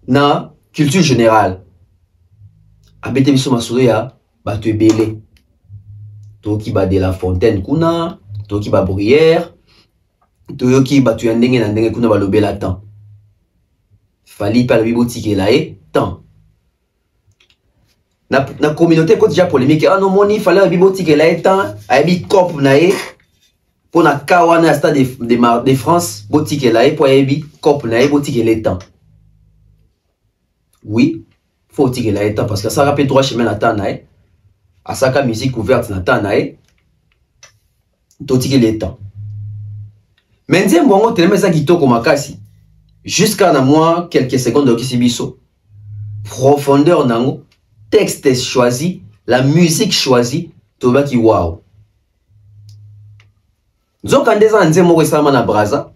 [SPEAKER 7] na culture générale. Abete biso masuria batu ebele. Toki ba de la Fontaine kuna, toki ba Bruyère, toki batu ya ndenge na ndenge kuna ba lobela temps. Fali pa la bibotike la e temps. Na communauté ko déjà polémique, ah non moni fallait la bibotike la e temps, abi cop na e pour na kawana stade de France, botike la e pour abi cop na e botike le temps. Oui. Faut tirer la étape parce que ça rappelle trois chemins à Tanae. À sa musique ouverte na Tanae. To tirer les temps. Mais ndem bongo tellement ça qui toko makasi. Jusqu'à na moi quelques secondes de kisibiso. Profondeur nango, texte choisi, la musique choisie, toba ki wow. Zoka ndeza ndem mo resama na Braza.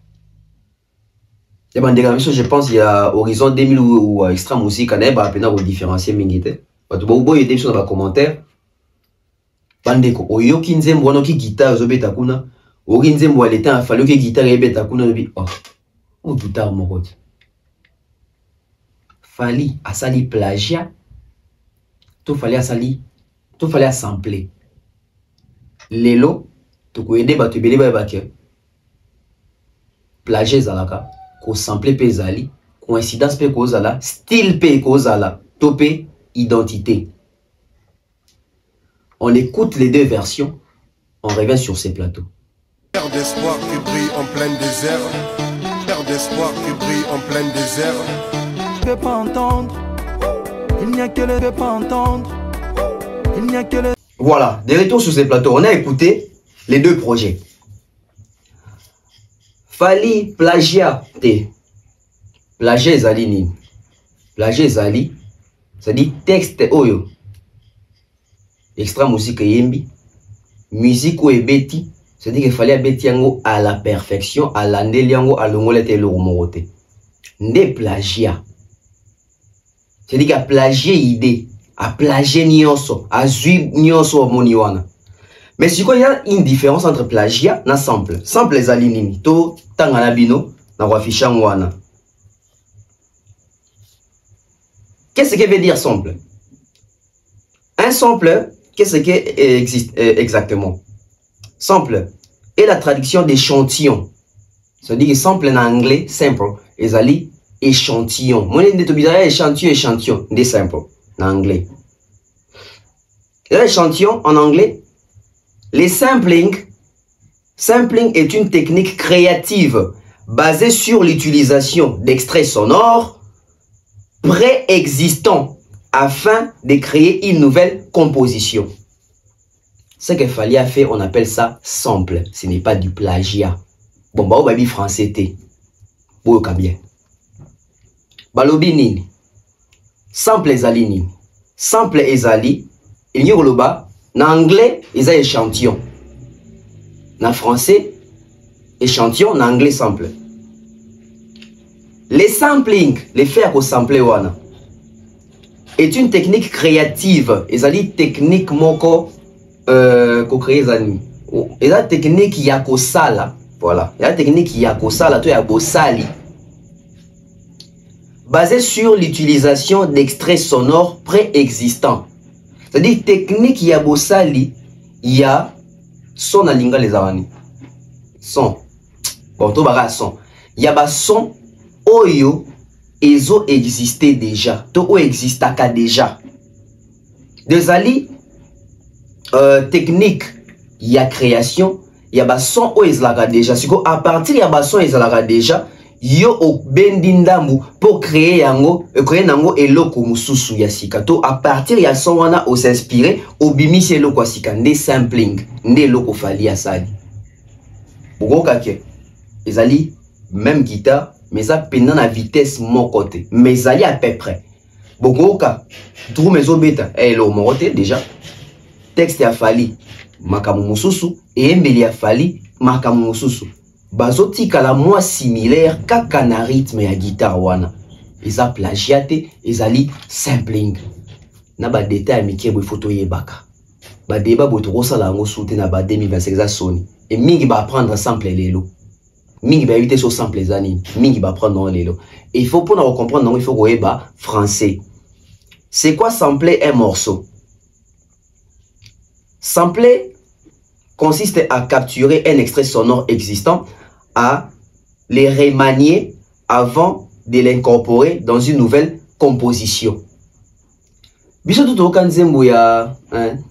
[SPEAKER 7] Je pense il y a Horizon 2000 ou Extra Musique, on a peine à différencier mingite. Parce que vous avez des choses dans les commentaires. Bandeko, oyo kinzem bono ki guitare zobeta kuna, o kinzem bo aleta a fallu que guitare ebeta kuna bi. Oh, guitare mo Fali a sali plagiat. Tout fallait à sali, tout fallait à sampler. Lelo, to ko aider ba to bele ba ke. Plagiat zalaka. Ko sample pe zali, coïncidence pe ko zala, style pe ko zala, topé, identité. On écoute les deux versions, on revient sur ces plateaux.
[SPEAKER 4] Terre d'espoir qui brille en plein désert, terre d'espoir qui brille en plein désert.
[SPEAKER 14] Je ne peux pas entendre, il n'y a que le de pas entendre, il n'y a que le...
[SPEAKER 7] Voilà, des retours sur ces plateaux, on a écouté les deux projets. Fali plagiat te. Plagiat ezali nini? Plagiat ezali, c'est-à-dire texte oyo. Extra musique yembi. Musique ou ebeti. C'est-à-dire qu'il fallait abeti yango à la perfection, à l'andeli yango, à l'ongolete le rumorote. Nde plagiat. C'est-à-dire qu'il a plagié idée, a plagié nyonso, a zui nyonso moniwana. Mais si il y a une différence entre plagiat et sample. Sample ezali nini? To tangana bino na wafisha ngwana. Qu'est-ce que veut dire sample? Un sample, qu'est-ce que existe exactement? Sample est la traduction d'échantillon. C'est-à-dire que sample en anglais, simple, ezali échantillon. Moi, je vais dire échantillon, des simple en anglais. L'échantillon en anglais, les sampling est une technique créative basée sur l'utilisation d'extraits sonores préexistants afin de créer une nouvelle composition. Ce qu'il fallait faire, on appelle ça sample. Ce n'est pas du plagiat. Bon, bah, on va dire français, t'es. Bon, bien. Balobi nini. Sample ezali nini. Sample ezali. Il y a le bas. En anglais, ils ont échantillon. En français, échantillon. En anglais, sample. Les sampling, les faire au sample wana, est une technique créative. Ils ont dit technique moko ko créer zani. Ils ont technique yako sala. Voilà. Il y a technique yako sala to ya bosali. Basée sur l'utilisation d'extraits sonores préexistants. C'est-à-dire technique ya bosali, il y a son à linga les arani. Son. Bon, to baga son. Il y a ba son oyo ezo existé déjà. To o existaka déjà. Des ali technique ya création, il y a ba son o ezalaka déjà. Siko à partir ya ba son ezalaka déjà, yo o bendindambu pour créer yango, créer nango eloko mususu ya sika. To à partir ya son wana o s'inspirer, o bimisi eloko sika, nde sampling, nde eloko fali asali. Boko kake, ezali même guitare, mais ça pendant la vitesse mon côté, mais ezali à peu près. Boko ka, trou mezo beta, elo mon côté déjà. Texte ya fali, makamu mususu, et embeli ya fali, makamu mususu. Bazotika la moi similaire kaka na rythme ya guitare wana. Eza plagiate, ezali sampling. Na ba détail mikebo photo yebaka. Ba débat botokosa la ngo soute na ba 2025 za Sony. Et mingi ba prendre sample lelo. Mingi ba éviter so sample zani. Mingi ba prendre lelo. Et il faut pour nous comprendre, il faut goyeba français. C'est quoi sampler un morceau? Sampler consiste à capturer un extrait sonore existant, à les remanier avant de l'incorporer dans une nouvelle composition. Biso tuto kanzembo ya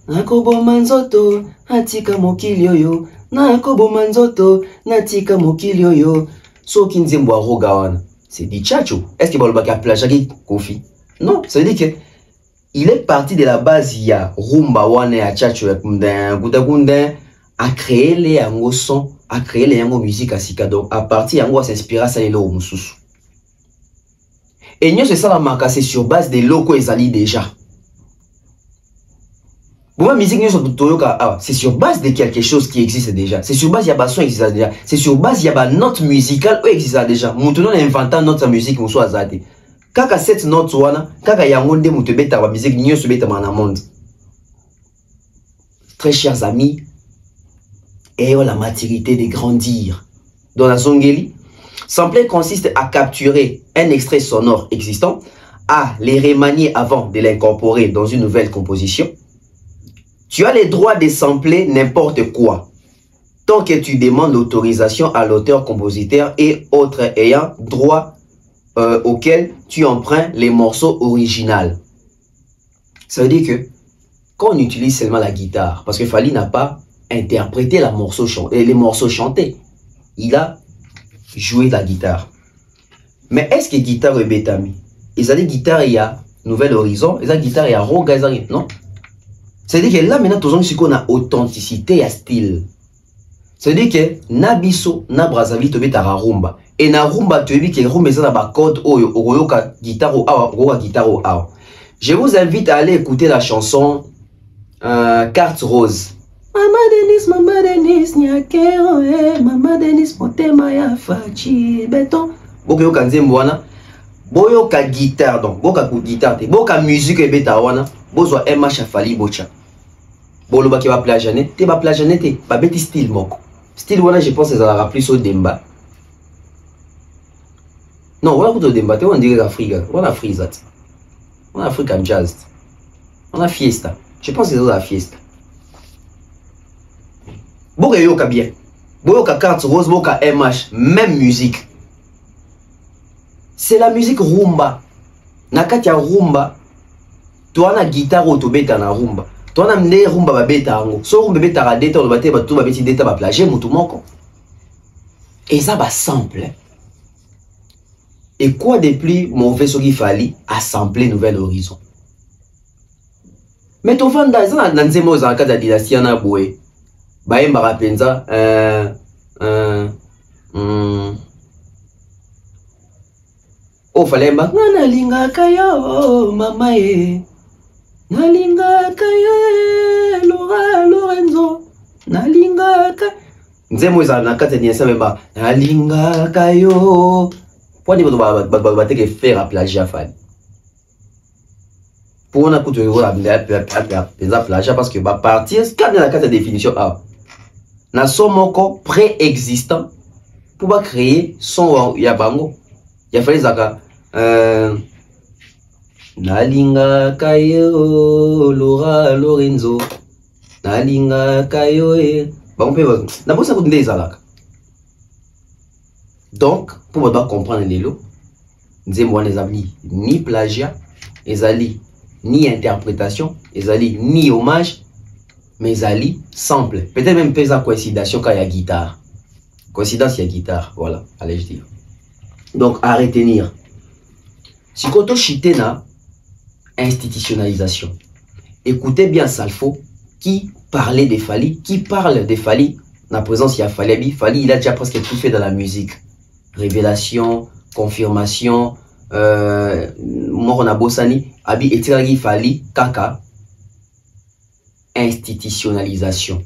[SPEAKER 7] nakobo manzoto natika mokili yoyo nakobo manzoto natika mokili yoyo soki nzembo a roga wana c'est dit Tchatcho. Est-ce que balobaka plagiaki Kofi? Non, ça veut dire que il est parti de la base ya rumba wana ya Tchatcho ya kunda à créer les yango son, à créer les yango musique à sika. Donc à partir yango s'inspirer à ça les lo mususu. Et nous c'est ça la marque, c'est sur base des locaux ezali déjà. Bon, musique c'est sur base de quelque chose qui existe déjà. C'est sur base il y a ba son existe déjà. C'est sur base il y a ba note musicale existe déjà. Maintenant on invente notre musique muso azate. Kaka cette note wana, kaka yango nde muto beta ba musique nyoso beta na monde. Très chers amis, ayons la maturité de grandir. Dans la Zongeli, sampler consiste à capturer un extrait sonore existant, à les remanier avant de l'incorporer dans une nouvelle composition. Tu as les droits de sampler n'importe quoi, tant que tu demandes l'autorisation à l'auteur, compositeur et autres ayant droit auquel tu empruntes les morceaux originaux. Ça veut dire que quand on utilise seulement la guitare, parce que Fali n'a pas interprété les morceaux chantés, il a joué la guitare. Mais est-ce que guitare est bétami? Ils ont dit guitare il y a Nouvel Horizon, ils ont dit guitare il y a Roga, non? C'est-à-dire que là maintenant, tout le monde a authenticité et style. C'est-à-dire que Nabiso, na Brazzaville, tu as rumba. Et na rumba, tu as dit que rumba est dans code oyoka guitare awa, guitare awa. Je vous invite à aller écouter la chanson Carte Rose. Mama Denis, Nyakero, Mama Denis, Motema ya Fachi, Béton. Boyoka Nzemwana, Boyoka guitare, donc, Boka guitare, Boka musique et beta wana, Bozo MH Fali Bocha. Boloba qui va plagianer, te va plagianer, te va bêti style moko. Style wana, je pense que ça va plus au Demba. Non, on va au Demba, on dirait l'Afrique, on a frisat. On a African Jazz. On a Fiesta. Je pense que c'est la Fiesta. Boka yoka bien. Boka Carte Rose, Boka MH, même musique. C'est la musique rumba. Nakati ya rumba, toi na guitare otobeta na rumba. Toi na mne rumba babeta ango. So rumba beta radeta o bate ba tout ba beti deta ba plager mutu moko. Et ça ba sample. Et quoi de plus mauvais ce qu'il fallait à sampler Nouvel Horizon. Mais ton fan d'Azan dans ces mots en cas de dynastie na boé. Baye Marapenza oh fallait ma nalinga kayo mama e nalinga kayo Laura Lorenzo nalinga ka nzemo za na kata ni sabe ba nalinga kayo pour dire ba te que faire à plagiat fan pour on a coûté la plagiat parce que ba partir quand la carte définition a na son moko préexistant pour ba créer son ya bango ya fallait zaka nalinga kayo Laura Lorenzo nalinga kayo e bon pe na bossa ko ndeza laka. Donc pour pouvoir comprendre les lots nzembo les amis ni plagiat ezali ni interprétation ezali ni hommage mais ezali sample peut-être même pesa coïncidence quand il y a guitare coïncidence il y a guitare voilà allez je dire. Donc à retenir si koto chitena institutionnalisation. Écoutez bien Salfo qui parlait des Fali, qui parle des Fali. La présence il y a Fali, Fali il a déjà presque tout fait dans la musique. Révélation, confirmation, Morona Bossani, Abi Etiragi Fali, Kaka. Institutionnalisation.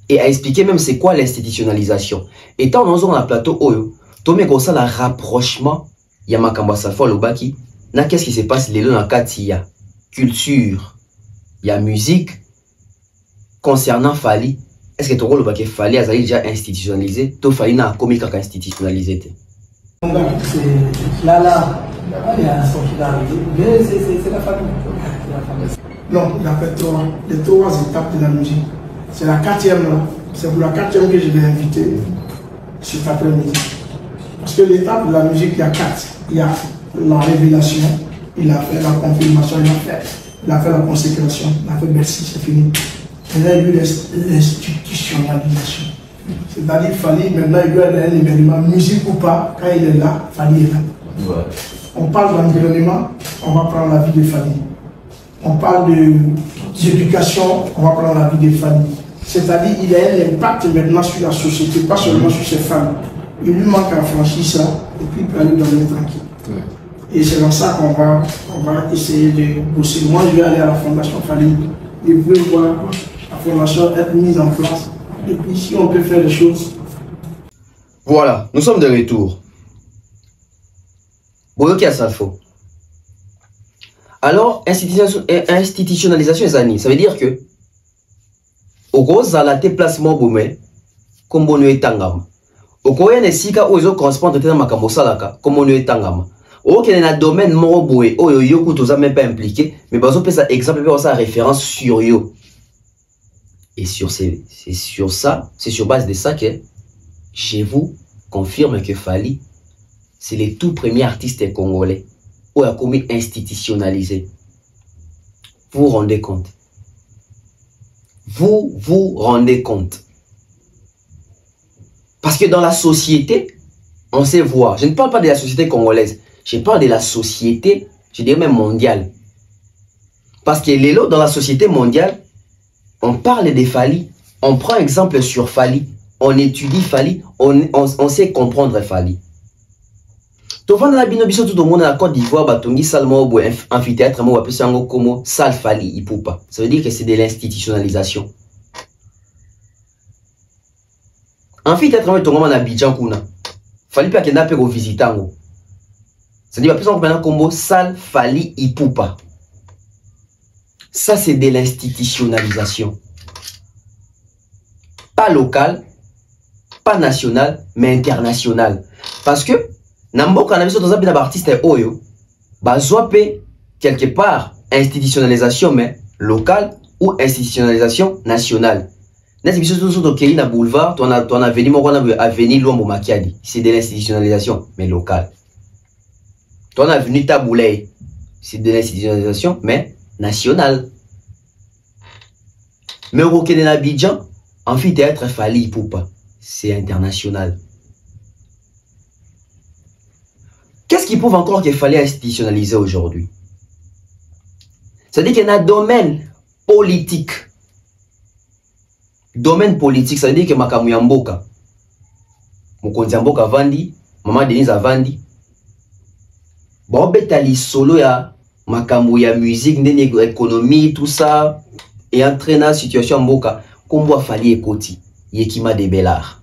[SPEAKER 7] Et à expliquer même c'est quoi l'institutionnalisation. Étant dans un plateau Oyo, Tomé comme ça le rapprochement, il y a Makamba Salfo Lobaki. Qu'est-ce qui se passe les deux dans il y a culture, il y a musique. Concernant Fali, est-ce que ton rôle le Fali a déjà institutionnalisé? Toi Fali n'a commis qu'à institutionnaliser.
[SPEAKER 15] C'est là, il y a sorti d'arriver, mais c'est la famille. Non, il a fait les trois étapes de la musique. C'est la quatrième là. C'est pour la quatrième que je l'ai invité cet après-midi. Parce que l'étape de la musique, il y a quatre. Il y a la révélation, il a fait la confirmation, il a fait la consécration, il a fait merci, c'est fini. Et là, il y a eu l'institutionnalisation. C'est-à-dire qu'il fallait maintenant, il y a un événement, musique ou pas, quand il est là, Fali est là. Ouais. On parle d'environnement, on va prendre la vie de Fali. On parle d'éducation, on va prendre la vie de Fali. C'est-à-dire qu'il a un impact maintenant sur la société, pas seulement sur ses femmes. Il lui manque à franchir ça, et puis il peut aller dormir tranquille. Ouais. Et c'est dans ça qu'on va essayer de bosser. Moi, je vais aller à la Fondation Fali. Et vous pouvez voir la Fondation être mise en place. Et puis, si on peut faire des choses.
[SPEAKER 7] Voilà, nous sommes de retour. Boyoki à Salfo. Alors, institutionnalisation, ça veut dire que au gros, ça a été placement boumé, comme on est tangama. Au gros, il y a des sika où ils ont correspondre à Makambo Salaka, comme on est tangama. Ok, il y a un domaine moroboué, oh yo ku toza même pas impliqué, mais bazo peut ça exemple peut ça référence sur yo. Et sur c'est sur base de ça que je vous confirme que Fali c'est les tout premiers artistes congolais où a commis institutionnalisé. Vous vous rendez compte? Vous vous rendez compte? Parce que dans la société, on sait voir. Je ne parle pas de la société congolaise. Je parle de la société, je dirais même mondiale. Parce que dans la société mondiale, on parle des Fali, On prend exemple sur Fally, on étudie Fally, on sait comprendre Fally. Tu vois dans la binobiso tout le monde à la Côte d'Ivoire, batongi salmo ou amphithéâtre, moi appelle ça comme salle Fally, Ipupa. Ça veut dire que c'est de l'institutionnalisation. Amphithéâtre, moi ton à Abidjan kuna. Fally pas qu'il n'a pas visiter ngo. Ça dit appelle ça comme salle Fally, Ipupa. Ça c'est de l'institutionnalisation. Pas local, pas national, mais international. Parce que Namboka na biso dans un artiste oyo bazope quelque part institutionnalisation mais locale ou institutionnalisation nationale. Nasi biso tout sur Keri na boulevard, ton avenue moko na avenue Luambo Makiadi, c'est de l'institutionnalisation mais locale. Ton avenue Taboulay, c'est de l'institutionnalisation mais nationale. Mais au Kenya Abidjan, amphithéâtre Fally Ipupa, c'est international. Qu'est-ce qui prouve encore qu'il fallait institutionnaliser aujourd'hui? C'est-à-dire qu'il y a un domaine politique. Domaine politique, ça veut dire que Makamu Yamboka, Mokonzi Yamboka Vandi, Maman Denise Avandi, bon, betali solo ya Makamu ya musique, économie, tout ça, et entraîner la situation Mboka, comme boit Fally Ekoti, Yekima de Bellar.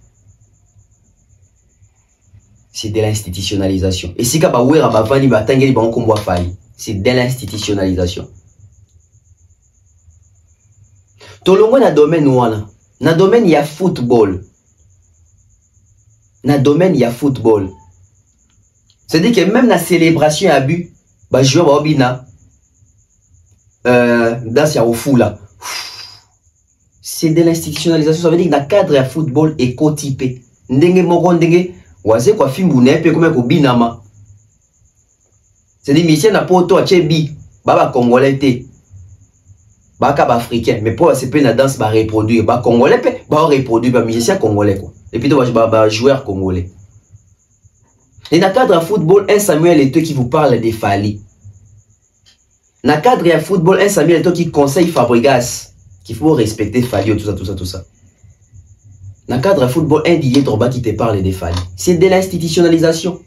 [SPEAKER 7] C'est de l'institutionnalisation. Et si c'est de l'institutionnalisation. Tout le monde a domaine ouana. Na domaine il y a football. Na domaine il y a football. C'est-à-dire que même la célébration à but, bah joueur ba obina dans ya ofu là. C'est de l'institutionnalisation. Ça veut dire que dans le cadre de football éco-typé. Ndenge moko ndenge waze kwa fimbu nepe comme ko binama. C'est-à-dire mission na poto a chebi baba congolais té. Baka ba africain mais pour c'est pas na danse ba reproduire ba congolais pe ba reproduire ba musicien congolais quoi. Et puis toi ba joueur congolais. Et dans le cadre de football un Samuel Eto'o qui vous parle de Fally. Dans le cadre de football un Samuel Eto'o qui conseille Fabregas qu'il faut respecter Fally tout ça. Dans le cadre de football, un Didier Drogba qui te parle de Fally. C'est de l'institutionnalisation.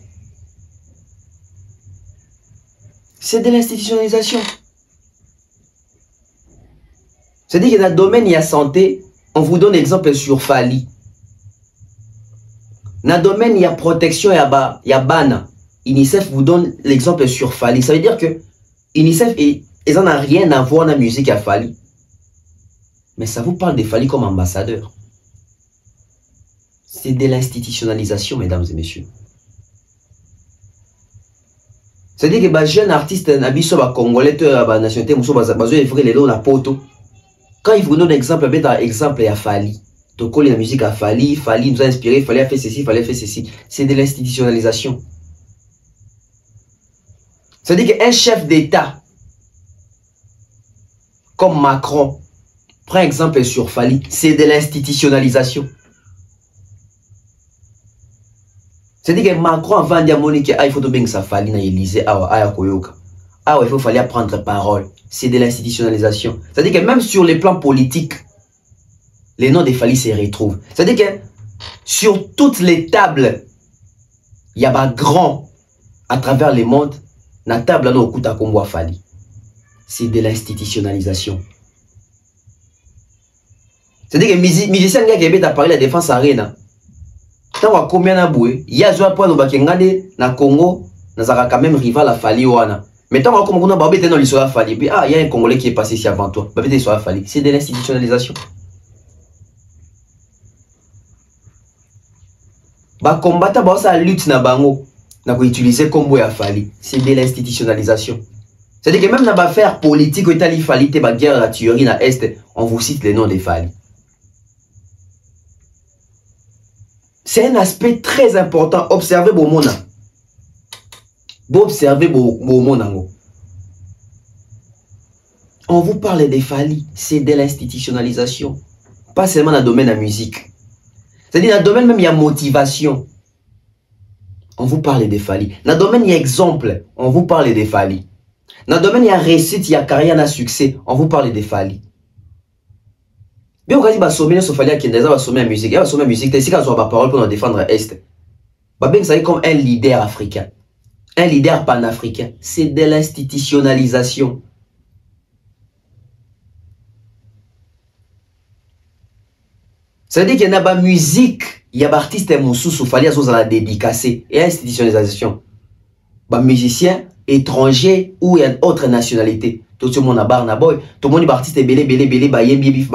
[SPEAKER 7] C'est de l'institutionnalisation. C'est-à-dire que dans le domaine, il y a santé. On vous donne exemple sur Fally. Dans le domaine, il y a protection, il y a BAN. UNICEF vous donne l'exemple sur Fally. Ça veut dire que UNICEF, ils n'en ont rien à voir dans la musique à Fally. Mais ça vous parle de Fally comme ambassadeur. C'est de l'institutionnalisation, mesdames et messieurs. C'est-à-dire que les jeunes artistes, les Congolais, les nationalités, les quand ils vous donnent un exemple, il y a Fally. Donc, la musique à Fally, Fally nous a inspiré, Fally a fait ceci, Fally a fait ceci. C'est de l'institutionnalisation. C'est-à-dire qu'un chef d'État, comme Macron, prend exemple sur Fally, c'est de l'institutionnalisation. C'est-à-dire que Macron avant de dire qu'il faut bien que ça Fally na Élysée, il faut falloir prendre parole. C'est de l'institutionnalisation. C'est-à-dire que même sur les plans politiques, les noms de Fally se retrouvent. C'est-à-dire que sur toutes les tables, il y a des grands à travers le monde, na table là au kombo Fally. C'est de l'institutionnalisation. C'est-à-dire que musicien qui a parlé de la défense arena. Tant combien na boué, il y a joué point au Bakengade na Congo, na zaka quand même rival à Fally wana. Mais tant comme on a babé dans l'histoire Fally, puis il y a un Congolais qui est passé ici avant toi. Babé l'histoire Fally, c'est de l'institutionnalisation. Ba combattre ba ça lutte na bango, na ko utiliser combo ya Fally, c'est de l'institutionnalisation. C'est-à-dire que même dans l'affaire politique, où il Fally te ba guerre la tuerie na Est, on vous cite les noms des Fally. C'est un aspect très important. Observez vos mots. Observez vos mots. On vous parle des Fally. C'est de l'institutionnalisation. Pas seulement dans le domaine de la musique. C'est-à-dire dans le domaine même il y a motivation. On vous parle des Fally. Dans le domaine il y a exemple. On vous parle des Fally. Dans le domaine il y a réussite, il y a carrière, il y a succès. On vous parle des Fally. Bien, on va sommer, il fallait qu'il y ait des sommer à musique. Il y a sommer à musique, c'est qu'on a parole pour nous défendre Est. Ben, ça est comme un leader africain. Un leader panafricain. C'est de l'institutionnalisation. Ça veut dire qu'il y a pas musique, il y a des artistes et il fallait la dédicacer et institutionnalisation. Bah musicien étranger ou une autre nationalité. Tout le monde a barna boy, tout le monde est artiste belé bah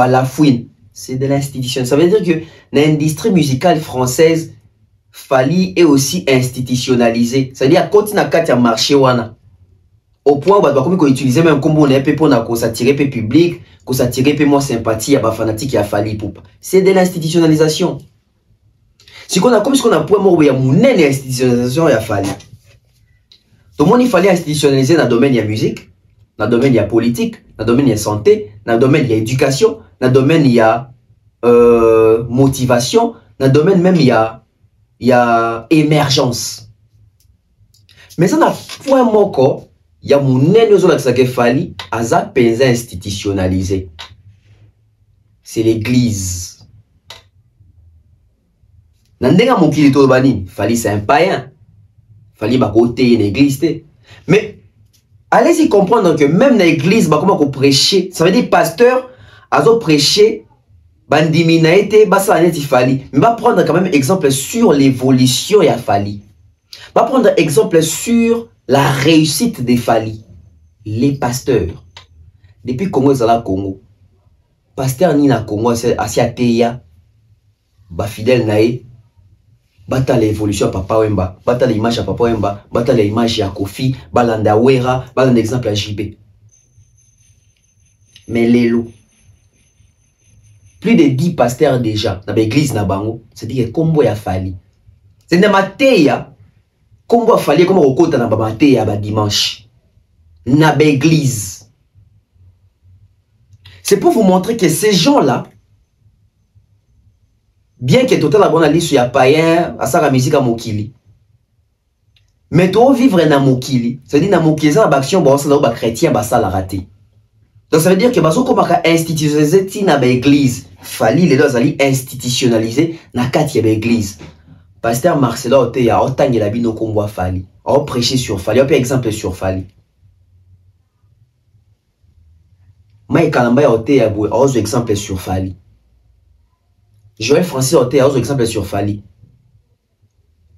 [SPEAKER 7] la fouine. C'est de l'institution. Ça veut dire que l'industrie musicale française fallait est aussi institutionnalisée. Ça veut dire continue à marché wana. Au point où bah comme qu'on utilisait même comme on est pour s'attirer peu public, qu'on s'attirer peu moins sympathie à ba fanatique à fali pour. C'est de l'institutionnalisation. Si qu'on a comme ce qu'on a point mort ya mouné l'institutionnalisation ya fali. Tout le monde il fallait institutionnaliser dans le domaine de la musique, dans le domaine de la politique, dans le domaine de la santé, dans le domaine de l'éducation, dans le domaine de la motivation, dans le domaine même il y a émergence. Mais ça n'a point moko. Il y a mon énergie qui fallait institutionnalisé. C'est l'église. Nandega mokili to bani, fallait c'est un païen. Fallait ba côté une église. Mais allez-y comprendre que même dans l'église, bah comment qu'on prêcher, ça veut dire pasteur azo prêcher bandimina été ba ça net il fallait. Mais va prendre quand même exemple sur l'évolution et a fallu. Va prendre exemple sur la réussite des Fali, les pasteurs. Depuis Congo, Congo, pasteur ni na Congo, asi ateya, ba fidèle nae, bata l'évolution papa wemba, bata l'image à papa wemba, bata l'image à Kofi, balanda wera, balanda exemple à JB. Mais les loups, plus de 10 pasteurs déjà, dans l'église na bango, c'est-à-dire que combo ya Fali. C'est na mateya. Comment il fallait comme on na bamate ya ba dimanche na l'église. C'est pour vous montrer que ces gens-là, bien que total la bonne liste ya païen à sa musique à mokili, mais to vivre na mokili, c'est-à-dire na mokili ça ba action ba ça ba chrétien ba ça la raté. Donc ça veut dire que bazo comme ka institutionnaliser na ba église, fallait les deux ali institutionnaliser na kati ya ba église. Pasteur Marcelo Ote a autant de la bino combo Fali. A prêché sur Fali. A par exemple sur Fali. Mike Kalamba Ote a boué. A exemple sur Fali. Joël Francis Ote a exemple sur Fali.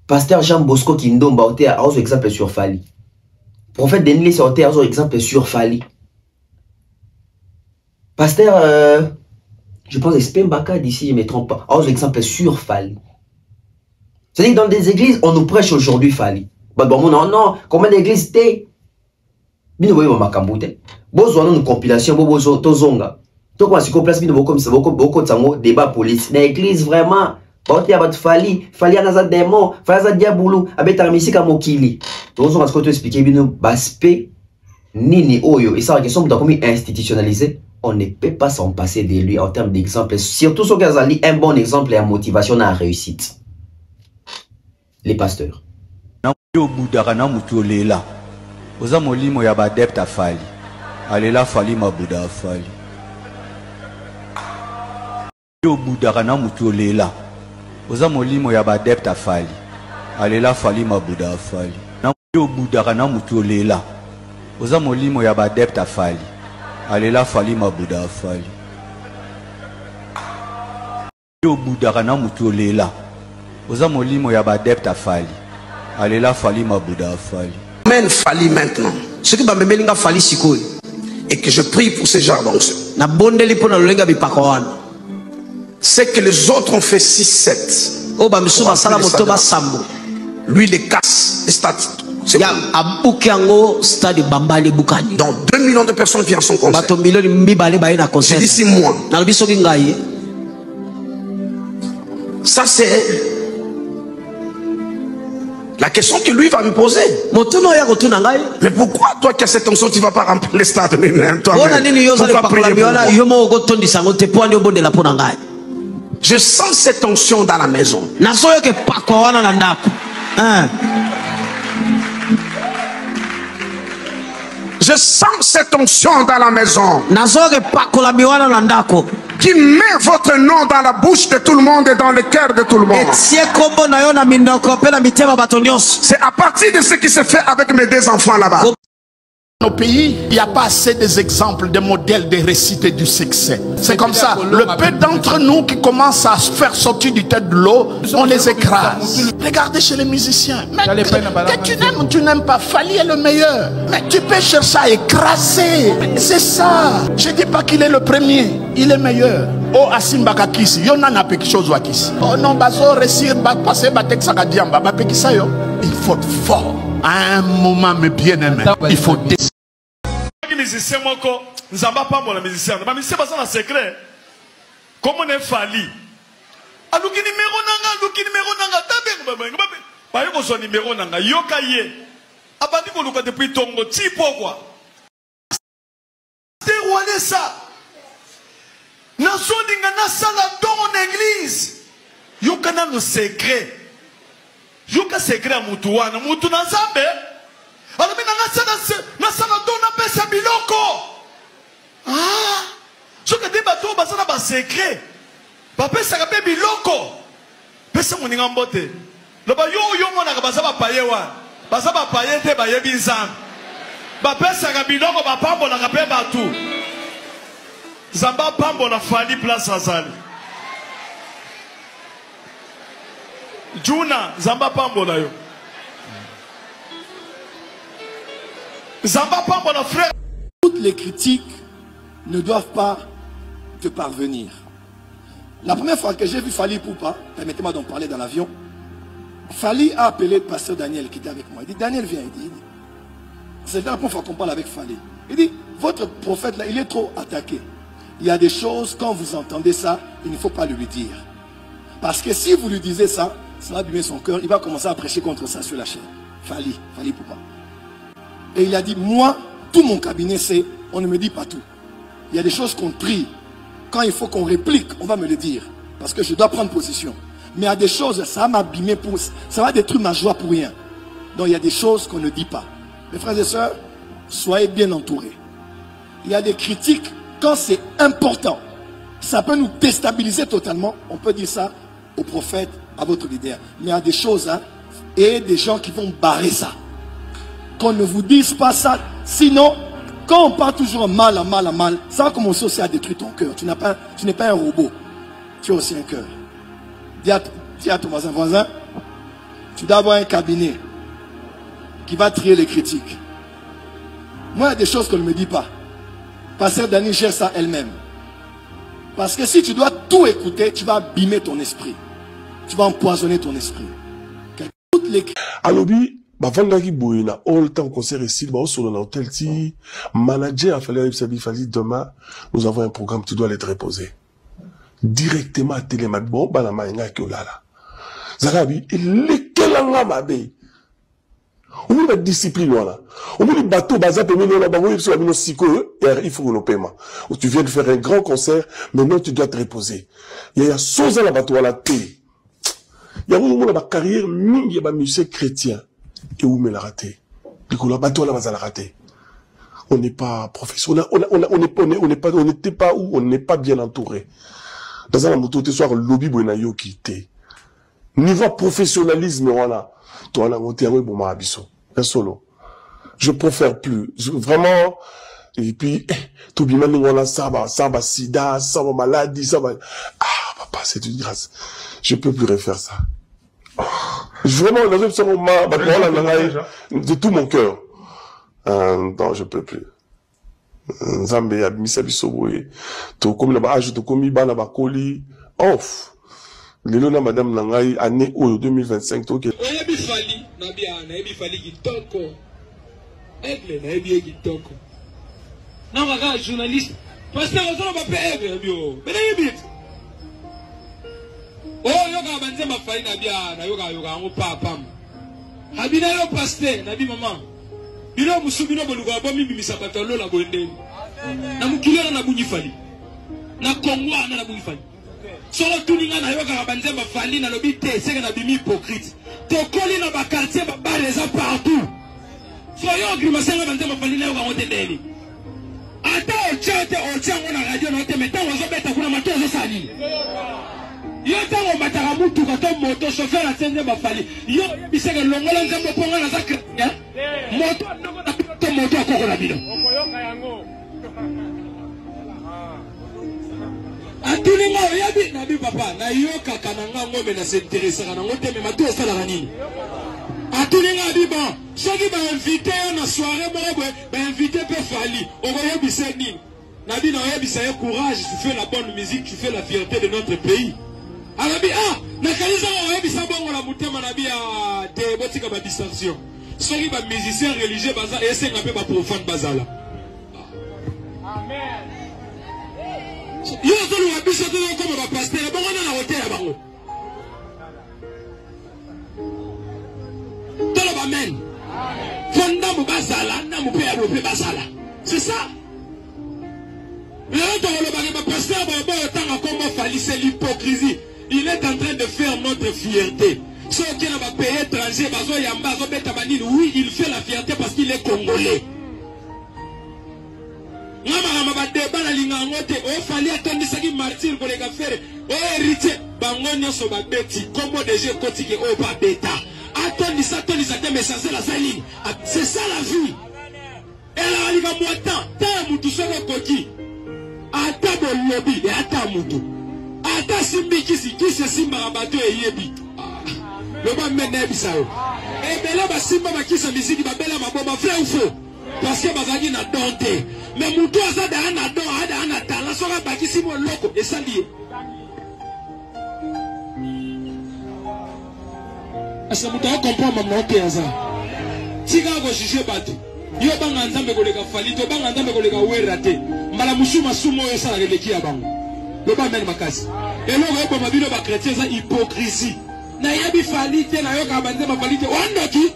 [SPEAKER 7] Pasteur Jean Bosco Kindomba Ote a exemple sur Fali. Prophète Denis Ote a exemple sur Fali. Pasteur, je pense que Spembaka d'ici, je ne me trompe pas. A exemple sur Fali. C'est-à-dire que dans des églises, on nous prêche aujourd'hui Fali. Bon, non, comment l'église t'es? Bino boye ma kamboute. Bozo une compilation, bozo tozonga. To quoi si place bino comme ça, beaucoup de débat police. Dans l'église vraiment, baote abat Fali anaza démon, Fali aza diaboulou, abeta misika mokili. Tozo parce que tu expliquer bino baspe nini oyo et ça la question comme institutionnalisé, on ne peut pas s'en passer de lui en termes d'exemple, surtout sur Gazali un bon exemple et en motivation à la réussite. Les pasteurs.
[SPEAKER 16] Au Bouddha na mutulela. Oza molimo ya badepte afali. Alela fali mabuda afali. Au Bouddha na mutulela. Oza molimo ya badepte afali. Alela fali mabuda afali. Au Bouddha na mutulela. Oza molimo ya badepte afali. Alela fali mabuda afali. Au Bouddha na mutulela. Oza molimo ya badepte afali. Alela fali mabuda afali.
[SPEAKER 17] Amen fali maintenant. Ce qui va me melinga fali sikoy. Et que je prie pour ces gens d'onction. Na bondeli pona lolenga bipakoana. C'est que les autres ont fait 6-7.
[SPEAKER 15] Oh ba misuba sala motoba sambo.
[SPEAKER 17] Lui les casse. Les stats.
[SPEAKER 15] Ya abukango stade bambali bukani.
[SPEAKER 17] Donc 2 millions de personnes viennent à son concert.
[SPEAKER 15] Bato millions mbibale ba na concert.
[SPEAKER 17] J'ai dit 6 mois.
[SPEAKER 15] Na biso ki ngai.
[SPEAKER 17] Ça c'est la question que lui va me poser. Mais pourquoi toi qui as cette onction tu ne vas pas remplir les stades toi-même? Je sens cette onction dans la maison. Je sens cette onction dans la maison. qui met votre nom dans la bouche de tout le monde et dans le cœur de tout le monde. C'est à partir de ce qui se fait avec mes deux enfants là-bas.
[SPEAKER 18] Dans nos pays, il n'y a pas assez d'exemples, de modèles de réussite et du succès. C'est comme ça. Le peu d'entre nous qui commencent à se faire sortir du tête de l'eau, on les écrase. Regardez chez les musiciens. Mais que tu n'aimes pas, Fally est le meilleur. Mais tu peux chercher à écraser. C'est ça. Je ne dis pas qu'il est le premier. Il est meilleur. Oh, Asimba Kakisi. Yo n'a quelque chose ou Akisi. Oh non, bazo réussir, passer, batek sakadiamba, bapekisa yo. Il faut être fort. À un moment, mes bien-aimés, il faut
[SPEAKER 19] musicien moko nzamba pas mon musicien ba musicien basa na secret comment on est Fally aluki numéro nanga tabe ba yo ko numéro nanga yoka ye abandi ko luka depuis tongo ti pourquoi dérouler ça na sondinga na sala dans l'église yoka na le secret yoka secret a mutu wana mutu na zambe. Alors na sala pesa biloko. Ah, ce que des bateaux basana ba secret. Ba pesa ka pe biloko. Pesa moninga mbote. Lo ba yo mona ka basaba paye wa. Basaba paye te ba yebi nzam. Ba pesa ka biloko ba pambo na ka pe batu. Zamba pambo na Fally place azali. Juna zamba pambo na yo. Frère.
[SPEAKER 20] Toutes les critiques ne doivent pas te parvenir. La première fois que j'ai vu Fally Ipupa, permettez-moi d'en parler dans l'avion, Fally a appelé le pasteur Daniel qui était avec moi. Il dit, Daniel viens, il dit, c'est la première fois qu'on parle avec Fally. Il dit, votre prophète là, il est trop attaqué. Il y a des choses, quand vous entendez ça, il ne faut pas lui dire. Parce que si vous lui disiez ça, ça va abîmer son cœur, il va commencer à prêcher contre ça sur la chaîne. Fally Ipupa. Et il a dit, moi, tout mon cabinet, c'est, on ne me dit pas tout. Il y a des choses qu'on trie. Quand il faut qu'on réplique, on va me le dire. Parce que je dois prendre position. Mais il y a des choses, ça va m'abîmer, ça va détruire ma joie pour rien. Donc il y a des choses qu'on ne dit pas. Mes frères et sœurs, soyez bien entourés. Il y a des critiques, quand c'est important, ça peut nous déstabiliser totalement. On peut dire ça au prophète, à votre leader. Mais il y a des choses, hein, et des gens qui vont barrer ça. Qu'on ne vous dise pas ça. Sinon, quand on parle toujours mal, ça va commencer aussi à détruire ton cœur. Tu n'es pas un robot. Tu as aussi un cœur. Dis à ton voisin, tu dois avoir un cabinet qui va trier les critiques. Moi, il y a des choses qu'on ne me dit pas. Pasteur Dani gère ça elle-même. Parce que si tu dois tout écouter, tu vas abîmer ton esprit. Tu vas empoisonner ton esprit. Toutes les...
[SPEAKER 21] Alobi, bavandaki boyena all temps concert ici, sur l'hôtel ti manager a fallu demain nous avons un programme, tu dois l'être reposé directement à Télémac bon bana maïna ki olala zakabi lekelanga mabe on a discipline là on a bateau baza pe mino na bango sur la siko il faut nos paiements tu viens de faire un grand concert maintenant tu dois te reposer il y a soza la bateau à la télé il y a une carrière mingi ba musicien chrétien et où me l'a raté. On n'est pas professionnel, on n'était pas où, on n'est pas bien entouré. Dans un moto, tu sois lobby bonayo qui t'es. Niveau professionnalisme, voilà. Toi, on a monté à bon abisso. Un solo. Je préfère plus. Vraiment. Et puis, tout bien, on a ça va sida, ça va maladie, ça va. Ah, papa, c'est une grâce. Je peux plus refaire ça. Vraiment, de tout mon cœur. Non, je peux plus. Nzambe a mis sa bisoboye. To comme la âge to comme bana ba koli. Off. Lelo na madame nangai année 2025 to ke.
[SPEAKER 22] Oyebi Fally na bia na ebi Fally kitoko. Aigle na ebi kitoko. Na nga journaliste. Pasteur ozona ba pe aigle bio. Bele yebi. Oh, yoga banze ma Fally na bia na yoga ngo papa. Habina yo pasteur na bi maman. Bino musubino boluka ba mi bimisa patalo la boende. Na mukilera na bunyi Fally. Na kongwa na bunyi Fally. Solo tuninga na yoga banze ma Fally na lobi te seka na bimi hypocrite. To koli na ba quartier ba bareza partout. So yo grimasenga banze ma Fally na yoga ngotendeli. ata ochate ochango na radio na te metango zo beta kuna mato zo sali yo tango mataka mutu ka to moto chauffeur atende bafali yo biseke longola nzambo ponga na zakra moto ndoko na to moto akoko na bino okoyoka yango atulinga oyabi na bi papa na yoka kananga ngombe na s'intéresser kana ngote me mato osala nini atulinga bi bon soki ba invité na soirée moko ba invité pe fali okoyebisa nini na bi na oyebisa ye courage tu fais la bonne musique tu fais la fierté de notre pays alabi na kanisa oyebisa bongo la mutema na bi ya te botika ba distraction soki ba musicien religieux baza esenga pe ba profane bazala amen yo tolo wabiso to comme ba pasteur bongo na hotel bango tolo ba men fonda mu bazala na mu pe ya pe bazala c'est ça le tolo ba pasteur ba tanga comme fali c'est l'hypocrisie. Il est en train de faire notre fierté. Ceux qui n'ont pas payé étranger, oui, il fait la fierté parce qu'il est congolais. C'est ça la vie. Elle a dit ata simbi kisi simba bato eyebi le ba mena bisao e bela ba simba ba kisa misiki ba bela maboma vrai ou faux parce que bazaki na donte mais muto azada ana don ana tala soka ba kisi mo loko esali asa muto comprend maman te aza tika go juger bato yo banga nzambe ko leka fali to banga nzambe ko leka werate mbala musuma sumo yo sala leki ya bango le ba men makasi et là on va dire ba chrétien ça hypocrisie na yabi fali te na yo ka banze ba fali te wandoki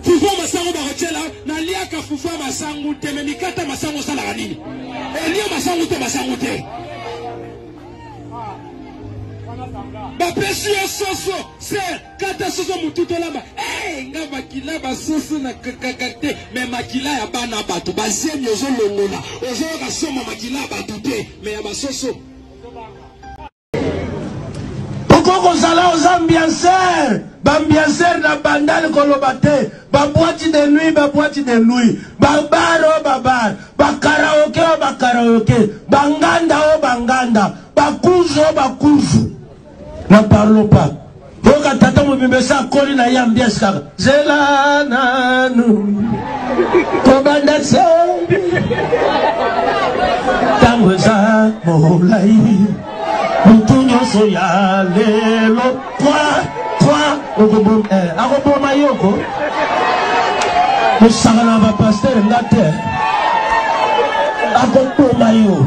[SPEAKER 22] fufu masango ba rotela na lia ka fufu masango te me mikata masango sala kanini e lia masango te ba pesu soso c'est kata soso mututo lamba nga bakila ba soso na kakakate me makila ya bana batu bazemi ozo longola ozo ka soma makila batu te me ya ba soso poko zala aux ambianceurs bambianceurs na bandal kolobate ba boîte de nuit ba bar ba karaoke banganda ba kuzo n'en parlons pas. Donc à tata mo bimbe sa koli na yambias kaka. Zela nanu. Kobanda se. Tangoza molai. Mutunyo soya lelo. Toi. Ogobo agobo mayoko. Musagana ba pasteur ngate. Agobo mayo.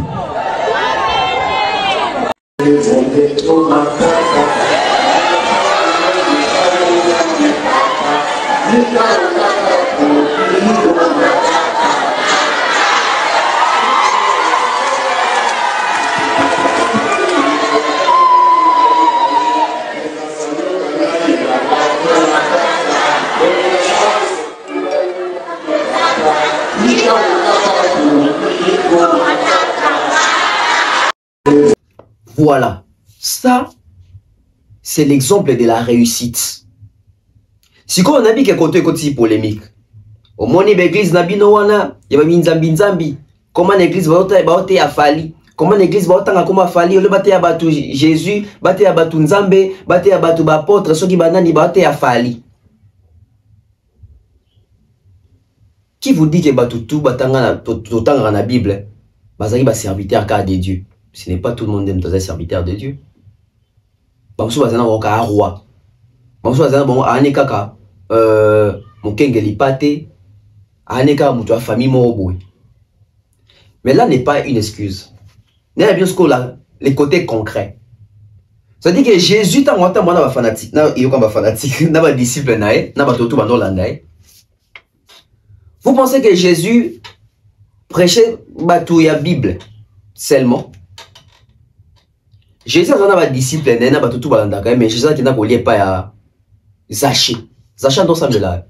[SPEAKER 7] Voilà, ça, c'est l'exemple de la réussite. Si on a dit que côté polémique, au moins l'église n'a bino wana, il y a nzambi. Comment l'église va ote a fali? Comment l'église va ote a fali? Le bate a batu Jésus, bate a batu nzambe, bate a batu bapôtre, ceux qui banani bate a fali. Qui vous dit que batu tout batanga na la Bible, bazali ba serviteur car de Dieu. Ce n'est pas tout le monde qui est serviteur de Dieu. Bamsu bazana roka roi. Bamsu bazana bon ane kaka mukengeli pate ane kaka mutu a famille mo. Mais là n'est pas une excuse. N'est bien ce qu'on a les côtés concrets. Ça dit que Jésus t'a monté moi na fanatique, na yo comme fanatique, na ba disciple nae, na ba toto bando landae. Vous pensez que Jésus prêchait batou ya Bible seulement? Jésus a un disciple, mais Jésus a un pas à Zaché. Zaché dans là.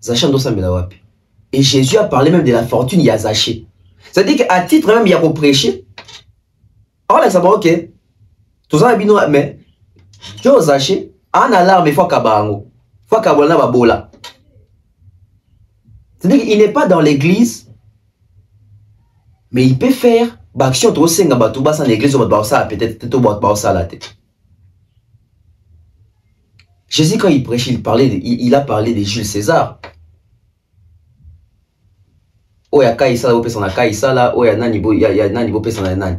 [SPEAKER 7] Zaché Ndosambela wapi. Et Jésus a parlé même de la fortune, il y a Zaché. C'est-à-dire qu'à titre même, il y a prêcher. Alors là, ça va, ok. Tout ça, mais, tu as Zaché, en alarme, il faut qu'il y ait bola. C'est-à-dire qu'il n'est pas dans l'église, mais il peut faire l'action de Senga Batouba sans l'église, peut-être la tête. Jésus, quand il prêchait, il a parlé de Jules César. Oh, il y a Kaïsa, il y a Kaïsa, oh, il y a Nani, il y a Nani, il y a Nani.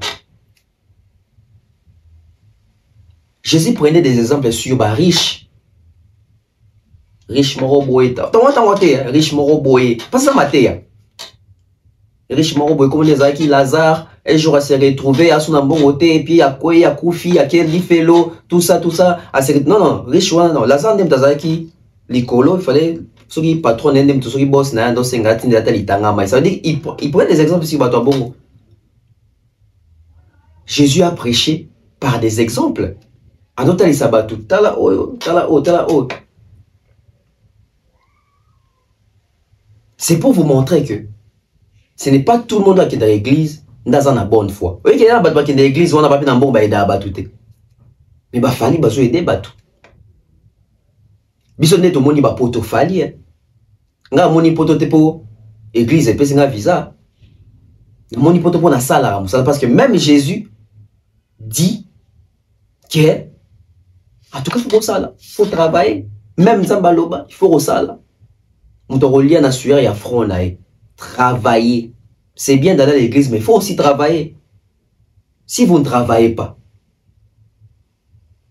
[SPEAKER 7] Jésus prenait des exemples sur les riches. Riche Moroboé. Riche Moroboé. Pas ça, Matéa. Riche Moroboé, comme les Aki, Lazare, un jour, à se retrouver à son côté, et puis à quoi, à Koufi, à quel Lifelo, tout ça, non, non, riche, non, Lazare, n'aime Tazaki, l'icolo, il fallait, ceux qui patronnent, n'aiment tous ceux qui bossent, n'aiment tous ceux qui n'aiment ça veut dire, il prend des exemples sur Bato Bongo. Jésus a prêché par des exemples. Anotali Sabatu, tala o. C'est pour vous montrer que ce n'est pas tout le monde qui est dans l'église dans une bonne foi. Oui, il y a des gens qui sont dans l'église, on n'a pas pu dans bon baïda battu. Mais il fallait aider battu. Biso ne to moni ba poto fali. Nga moni poto te po église pe singa visa. Moni poto po na sala parce que même Jésus dit que en tout cas il faut travailler. Même Zambaloba, il faut resala. Moutorolian a sué et à front là. Travailler. C'est bien d'aller à l'église, mais il faut aussi travailler. Si vous ne travaillez pas,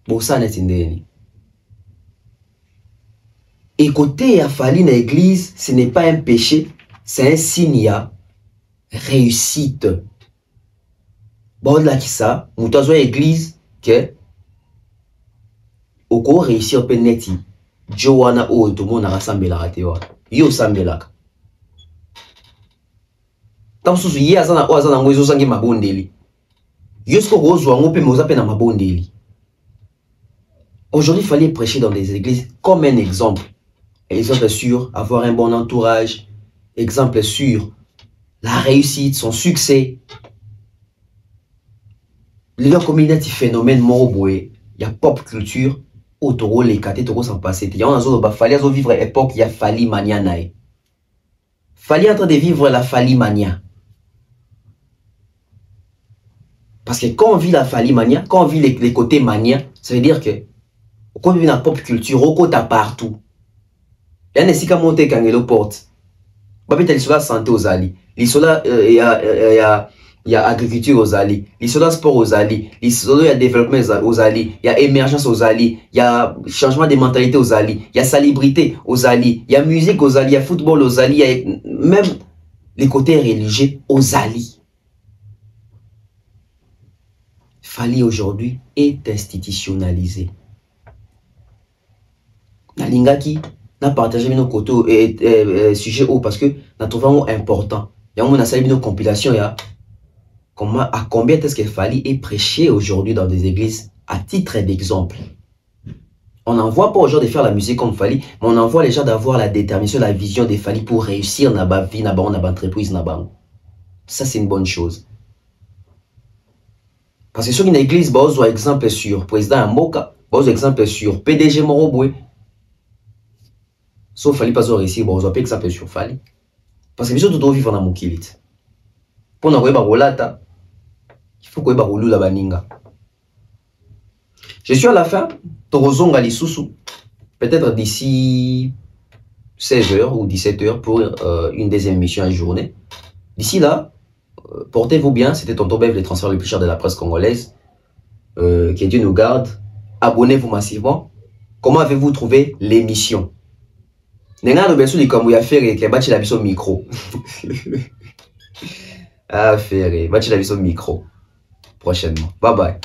[SPEAKER 7] bon, ça n'est pas. Écouter à Fali dans l'église, ce n'est pas un péché, c'est un signe à réussite. Bon, là, qui ça, moutozo à l'église, que, au cours réussir au peneti, Joana ou tout le monde a rassemblé la ratéwa. Yo sambelaka. Tant sous y a zana ou zana mwezo sangi mabondeli. Yosko rozo a ngope moza pe na mabondeli. Aujourd'hui, il fallait prêcher dans des églises comme un exemple. Exemple sur avoir un bon entourage. Exemple sur la réussite, son succès. Le communauté phénomène moroboué, il y a pop culture. Autour les catés toro s'en passer. Il y a un autre fallait vivre époque il y a Fali mania nae. Fallait en train de vivre la Fali mania. Parce que quand on vit la Fali mania, quand on vit les côtés mania, ça veut dire que quand on vit dans la pop culture, on côté partout. Il y a un essai qui a monté quand il porte. Babé t'as la santé aux alliés. Il y a agriculture aux alliés, il y a sport aux alliés, il y a développement aux alliés, il y a émergence aux alliés, il y a changement de mentalité aux alliés, il y a salubrité aux alliés, il y a musique aux alliés, il y a football aux alliés, il y a même les côtés religieux aux alliés. Fali aujourd'hui est institutionnalisé. Nalingaki n'a partagé nos côtés sujets parce que nous trouvons important. Il y a un salué nos compilations. À combien est-ce qu'il fallait prêcher aujourd'hui dans des églises à titre d'exemple? On n'envoie pas aux gens de faire la musique comme Fali, mais on envoie les gens d'avoir la détermination, la vision des Fali pour réussir dans la vie, dans la entreprise. Ça, c'est une bonne chose. Parce que sur une église, on a exemple sur président Mboka, on a exemple sur PDG Moroboué. Sauf Fali pas réussir, on a pas exemple sur Fali. Parce que nous devons vivre dans mon kilit. Pour nous avoir il faut qu'on ait la baninga. Je suis à la fin, Torozonga Lisusu, peut-être d'ici 16h ou 17h pour une deuxième émission à journée. D'ici là, portez-vous bien, c'était Tonton Bev, les transferts les plus chers de la presse congolaise. Que Dieu nous garde. Abonnez-vous massivement. Comment avez-vous trouvé l'émission? Nenga no beso likambo ya faire ke bachi la biso micro. Ah faire bachi la biso micro prochainement. Bye bye.